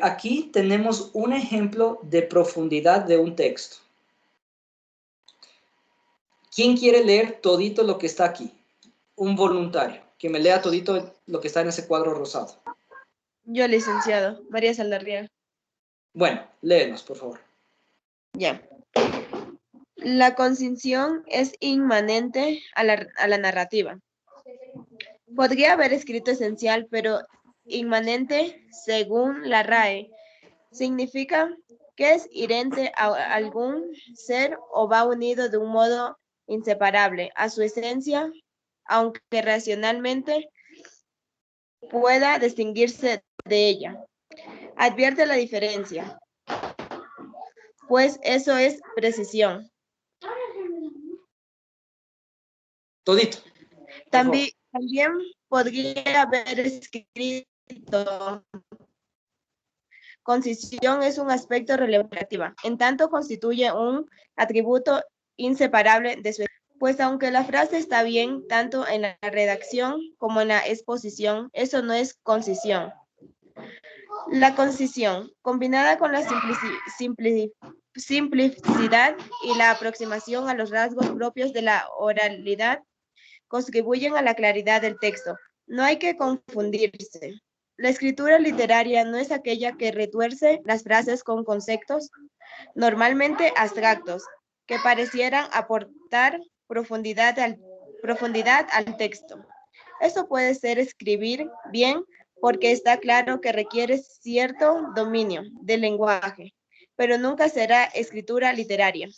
Aquí tenemos un ejemplo de profundidad de un texto. ¿Quién quiere leer todito lo que está aquí? Un voluntario. que me lea todito lo que está en ese cuadro rosado. Yo, licenciado. María Saldarriaga. Bueno, léenos, por favor. Ya. La concisión es inmanente a la narrativa. Podría haber escrito esencial, pero inmanente, según la RAE, significa que es inherente a algún ser o va unido de un modo inseparable a su esencia, aunque racionalmente pueda distinguirse de ella. Advierte la diferencia, pues eso es precisión. Todito. También podría haber escrito: concisión es un aspecto relevante, en tanto constituye un atributo inseparable de su. Pues aunque la frase está bien tanto en la redacción como en la exposición, eso no es concisión. La concisión, combinada con la simplicidad y la aproximación a los rasgos propios de la oralidad, contribuyen a la claridad del texto. No hay que confundirse. La escritura literaria no es aquella que retuerce las frases con conceptos normalmente abstractos, que parecieran aportar profundidad al texto. Eso puede ser escribir bien porque está claro que requiere cierto dominio del lenguaje, pero nunca será escritura literaria.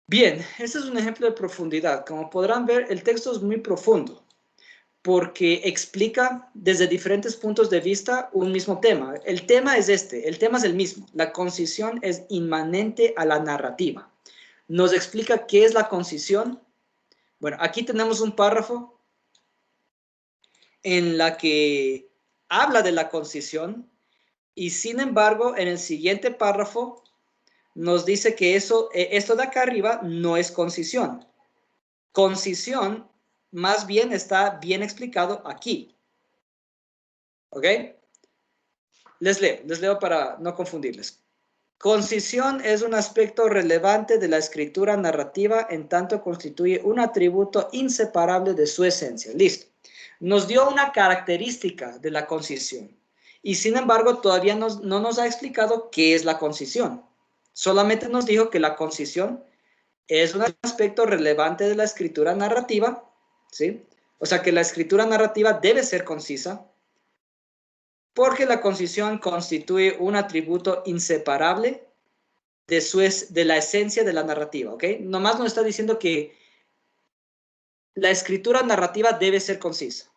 Bien, este es un ejemplo de profundidad. Como podrán ver, el texto es muy profundo porque explica desde diferentes puntos de vista un mismo tema. El tema es el tema es el mismo. La concisión es inmanente a la narrativa. Nos explica qué es la concisión. Bueno, aquí tenemos un párrafo en la que habla de la concisión y sin embargo en el siguiente párrafo nos dice que esto de acá arriba no es concisión. Concisión más bien está bien explicado aquí. ¿Ok? Les leo para no confundirles. Concisión es un aspecto relevante de la escritura narrativa en tanto constituye un atributo inseparable de su esencia. Listo. Nos dio una característica de la concisión y sin embargo todavía no nos ha explicado qué es la concisión. Solamente nos dijo que la concisión es un aspecto relevante de la escritura narrativa, ¿sí? O sea que la escritura narrativa debe ser concisa porque la concisión constituye un atributo inseparable de la esencia de la narrativa, ¿ok? Nomás nos está diciendo que la escritura narrativa debe ser concisa,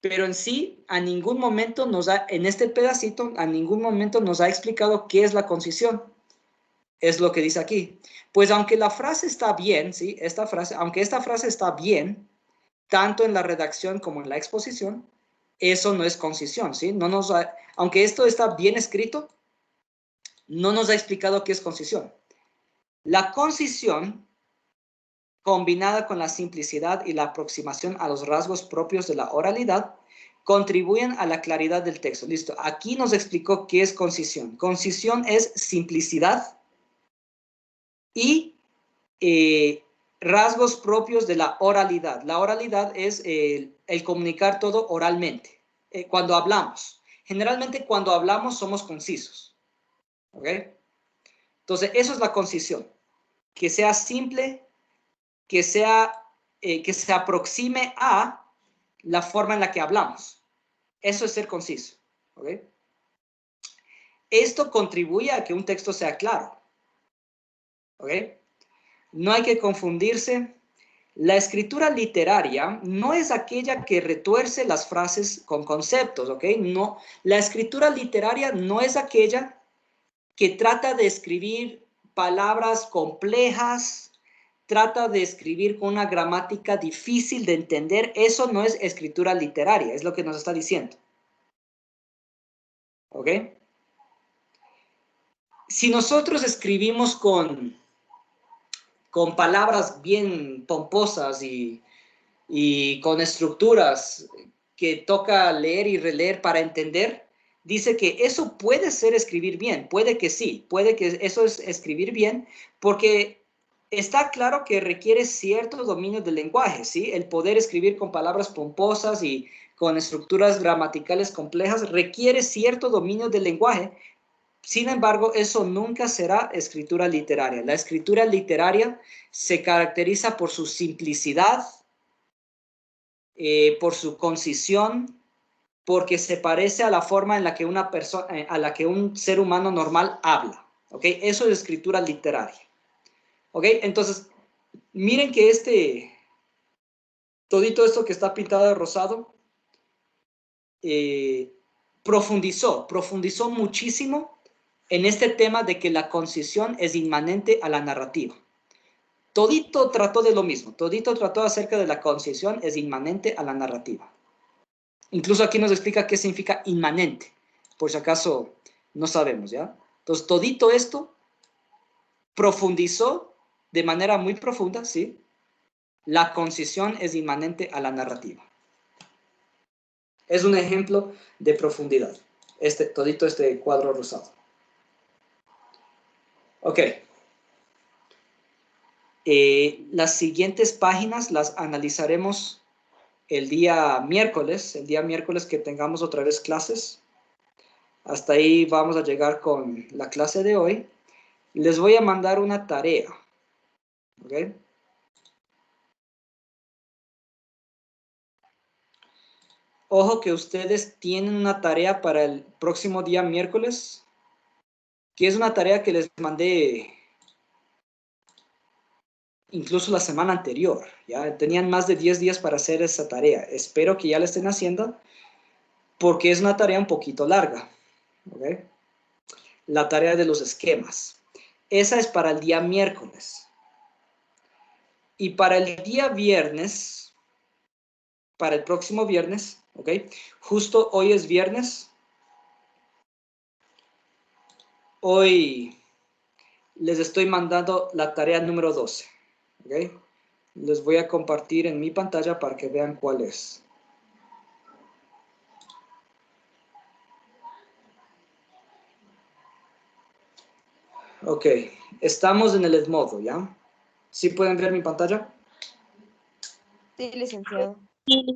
pero en sí, a ningún momento en este pedacito, a ningún momento nos ha explicado qué es la concisión. Es lo que dice aquí. Pues aunque la frase está bien, ¿sí? Aunque esta frase está bien, tanto en la redacción como en la exposición, eso no es concisión, ¿sí? Aunque esto está bien escrito, no nos ha explicado qué es concisión. La concisión, combinada con la simplicidad y la aproximación a los rasgos propios de la oralidad, contribuyen a la claridad del texto. Listo, aquí nos explicó qué es concisión. Concisión es simplicidad y rasgos propios de la oralidad. La oralidad es el comunicar todo oralmente. Cuando hablamos. Generalmente cuando hablamos somos concisos. ¿Ok? Entonces, eso es la concisión. Que sea simple, que se aproxime a la forma en la que hablamos. Eso es ser conciso. ¿Ok? Esto contribuye a que un texto sea claro. ¿Ok? No hay que confundirse. La escritura literaria no es aquella que retuerce las frases con conceptos, ¿ok? No, la escritura literaria no es aquella que trata de escribir palabras complejas, trata de escribir con una gramática difícil de entender. Eso no es escritura literaria, es lo que nos está diciendo. ¿Ok? Si nosotros escribimos con palabras bien pomposas y con estructuras que toca leer y releer para entender, dice que eso puede ser escribir bien, puede que sí, puede que eso es escribir bien, porque está claro que requiere cierto dominio del lenguaje, ¿sí? El poder escribir con palabras pomposas y con estructuras gramaticales complejas requiere cierto dominio del lenguaje. Sin embargo, eso nunca será escritura literaria. La escritura literaria se caracteriza por su simplicidad, por su concisión, porque se parece a la forma en la que una persona, a la que un ser humano normal habla. ¿Ok? Eso es escritura literaria. ¿Ok? Entonces, miren que todito esto que está pintado de rosado, profundizó muchísimo en este tema de que la concisión es inmanente a la narrativa. Todito trató de lo mismo, todito trató acerca de la concisión es inmanente a la narrativa. Incluso aquí nos explica qué significa inmanente, por si acaso no sabemos, ¿ya? Entonces, todito esto profundizó de manera muy profunda, ¿sí? La concisión es inmanente a la narrativa. Es un ejemplo de profundidad, todito este cuadro rosado. Ok. Las siguientes páginas las analizaremos el día miércoles que tengamos otra vez clases. Hasta ahí vamos a llegar con la clase de hoy. Les voy a mandar una tarea. ¿Ok? Ojo que ustedes tienen una tarea para el próximo día miércoles, que es una tarea que les mandé incluso la semana anterior. Ya tenían más de 10 días para hacer esa tarea. Espero que ya la estén haciendo, porque es una tarea un poquito larga. ¿Ok? La tarea de los esquemas. Esa es para el día miércoles. Y para el día viernes, para el próximo viernes, ¿ok? Justo hoy es viernes. Hoy les estoy mandando la tarea número 12, ¿ok? Les voy a compartir en mi pantalla para que vean cuál es. Ok, estamos en el Edmodo, ¿ya? ¿Sí pueden ver mi pantalla? Sí, licenciado. Bien.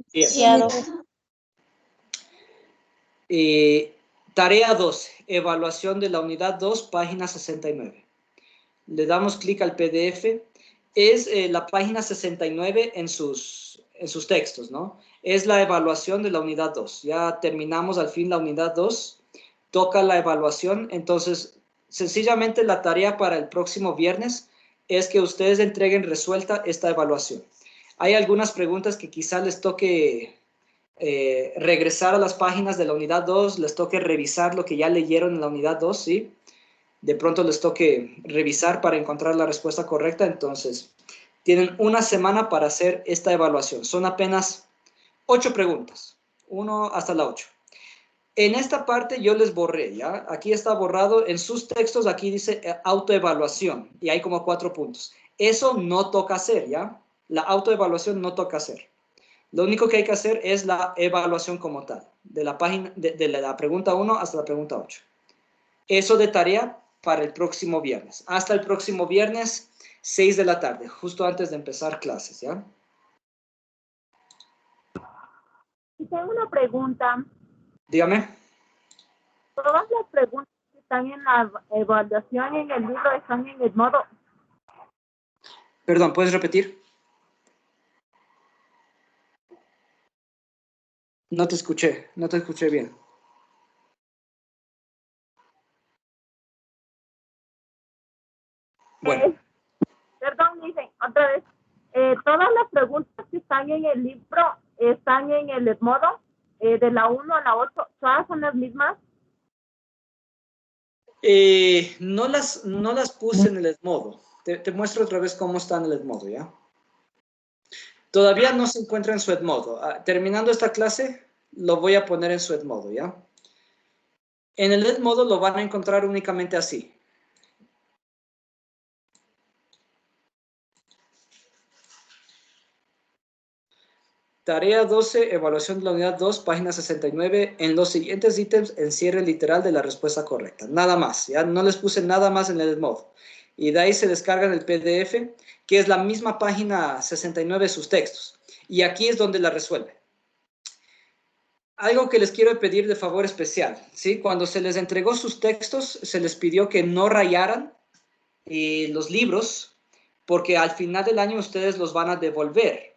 Tarea 12, evaluación de la unidad 2, página 69. Le damos clic al PDF. Es la página 69 en sus textos, ¿no? Es la evaluación de la unidad 2. Ya terminamos al fin la unidad 2. Toca la evaluación. Entonces, sencillamente la tarea para el próximo viernes es que ustedes entreguen resuelta esta evaluación. Hay algunas preguntas que quizá les toque regresar a las páginas de la unidad 2, les toque revisar lo que ya leyeron en la unidad 2, ¿sí? De pronto les toque revisar para encontrar la respuesta correcta. Entonces, tienen una semana para hacer esta evaluación. Son apenas 8 preguntas, 1 hasta la 8. En esta parte yo les borré, ¿ya? Aquí está borrado. En sus textos aquí dice autoevaluación y hay como 4 puntos. Eso no toca hacer, ¿ya? La autoevaluación no toca hacer. Lo único que hay que hacer es la evaluación como tal, de la página, de la pregunta 1 hasta la pregunta 8. Eso de tarea para el próximo viernes. Hasta el próximo viernes, 6 de la tarde, justo antes de empezar clases, ¿ya? Y tengo una pregunta. Dígame. Todas las preguntas que están en la evaluación en el libro están en Edmodo. Perdón, ¿puedes repetir? No te escuché bien. Bueno. Perdón, dicen, otra vez. Todas las preguntas que están en el libro están en el Edmodo, de la 1 a la 8, ¿todas son las mismas? No las puse en el Edmodo. Te muestro otra vez cómo está en el Edmodo, ¿ya? Todavía no se encuentra en su Edmodo. Terminando esta clase, lo voy a poner en su Edmodo, ¿ya? En el Edmodo lo van a encontrar únicamente así. Tarea 12, evaluación de la unidad 2, página 69. En los siguientes ítems, encierre literal de la respuesta correcta. Nada más, ¿ya? No les puse nada más en el Edmodo. y de ahí se descargan el PDF, que es la misma página 69 de sus textos. Y aquí es donde la resuelve. Algo que les quiero pedir de favor especial, ¿sí? Cuando se les entregó sus textos, se les pidió que no rayaran los libros, porque al final del año ustedes los van a devolver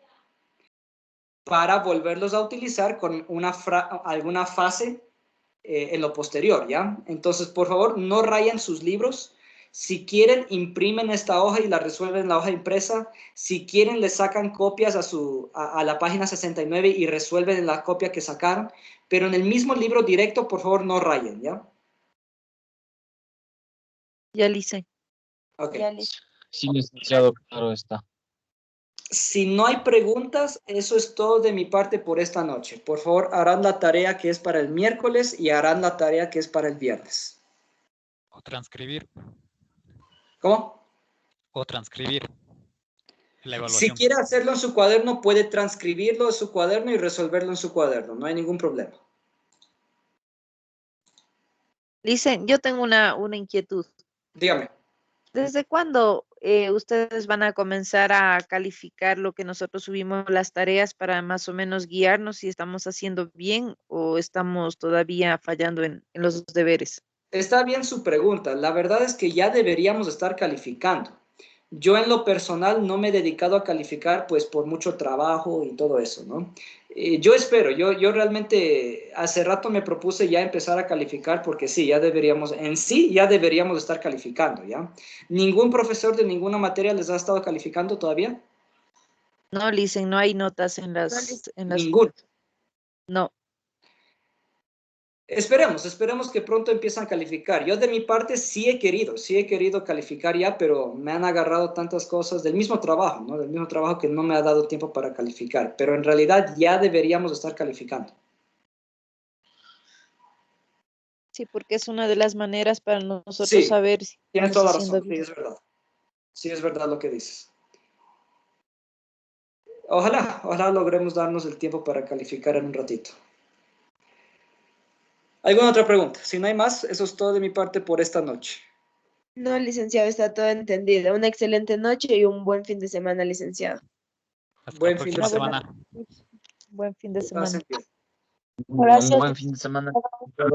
para volverlos a utilizar con alguna fase en lo posterior, ¿ya? Entonces, por favor, no rayen sus libros. Si quieren, imprimen esta hoja y la resuelven en la hoja impresa. Si quieren, le sacan copias a la página 69 y resuelven en la copia que sacaron. Pero en el mismo libro directo, por favor, no rayen, ¿ya? Ya, Lisa. Ok. Sí, licenciado, claro está. Si no hay preguntas, eso es todo de mi parte por esta noche. Por favor, harán la tarea que es para el miércoles y harán la tarea que es para el viernes. O transcribir. ¿Cómo? O transcribir la Si evaluación. quiere hacerlo en su cuaderno, puede transcribirlo en su cuaderno y resolverlo en su cuaderno. No hay ningún problema. Lisa, yo tengo una inquietud. Dígame. ¿Desde cuándo ustedes van a comenzar a calificar lo que nosotros subimos las tareas para más o menos guiarnos si estamos haciendo bien o estamos todavía fallando en los deberes? Está bien su pregunta. La verdad es que ya deberíamos estar calificando. Yo en lo personal no me he dedicado a calificar pues por mucho trabajo y todo eso, ¿no? Yo espero, yo realmente hace rato me propuse ya empezar a calificar porque sí, ya deberíamos estar calificando, ¿ya? ¿Ningún profesor de ninguna materia les ha estado calificando todavía? No, Lisa, no hay notas en las... Ninguno. No. Esperemos que pronto empiecen a calificar. Yo de mi parte sí he querido calificar ya, pero me han agarrado tantas cosas del mismo trabajo, ¿no? Del mismo trabajo que no me ha dado tiempo para calificar, pero en realidad ya deberíamos estar calificando. Sí, porque es una de las maneras para nosotros Sí, saber si tienes estamos toda la haciendo razón, sí, bien. es verdad. Sí, es verdad lo que dices. Ojalá logremos darnos el tiempo para calificar en un ratito. ¿Alguna otra pregunta? Si no hay más, eso es todo de mi parte por esta noche. No, licenciado, está todo entendido. Una excelente noche y un buen fin de semana, licenciado. Hasta la Buen fin de próxima semana. semana. Buen fin de Que semana. pasen bien. Un buen fin de semana.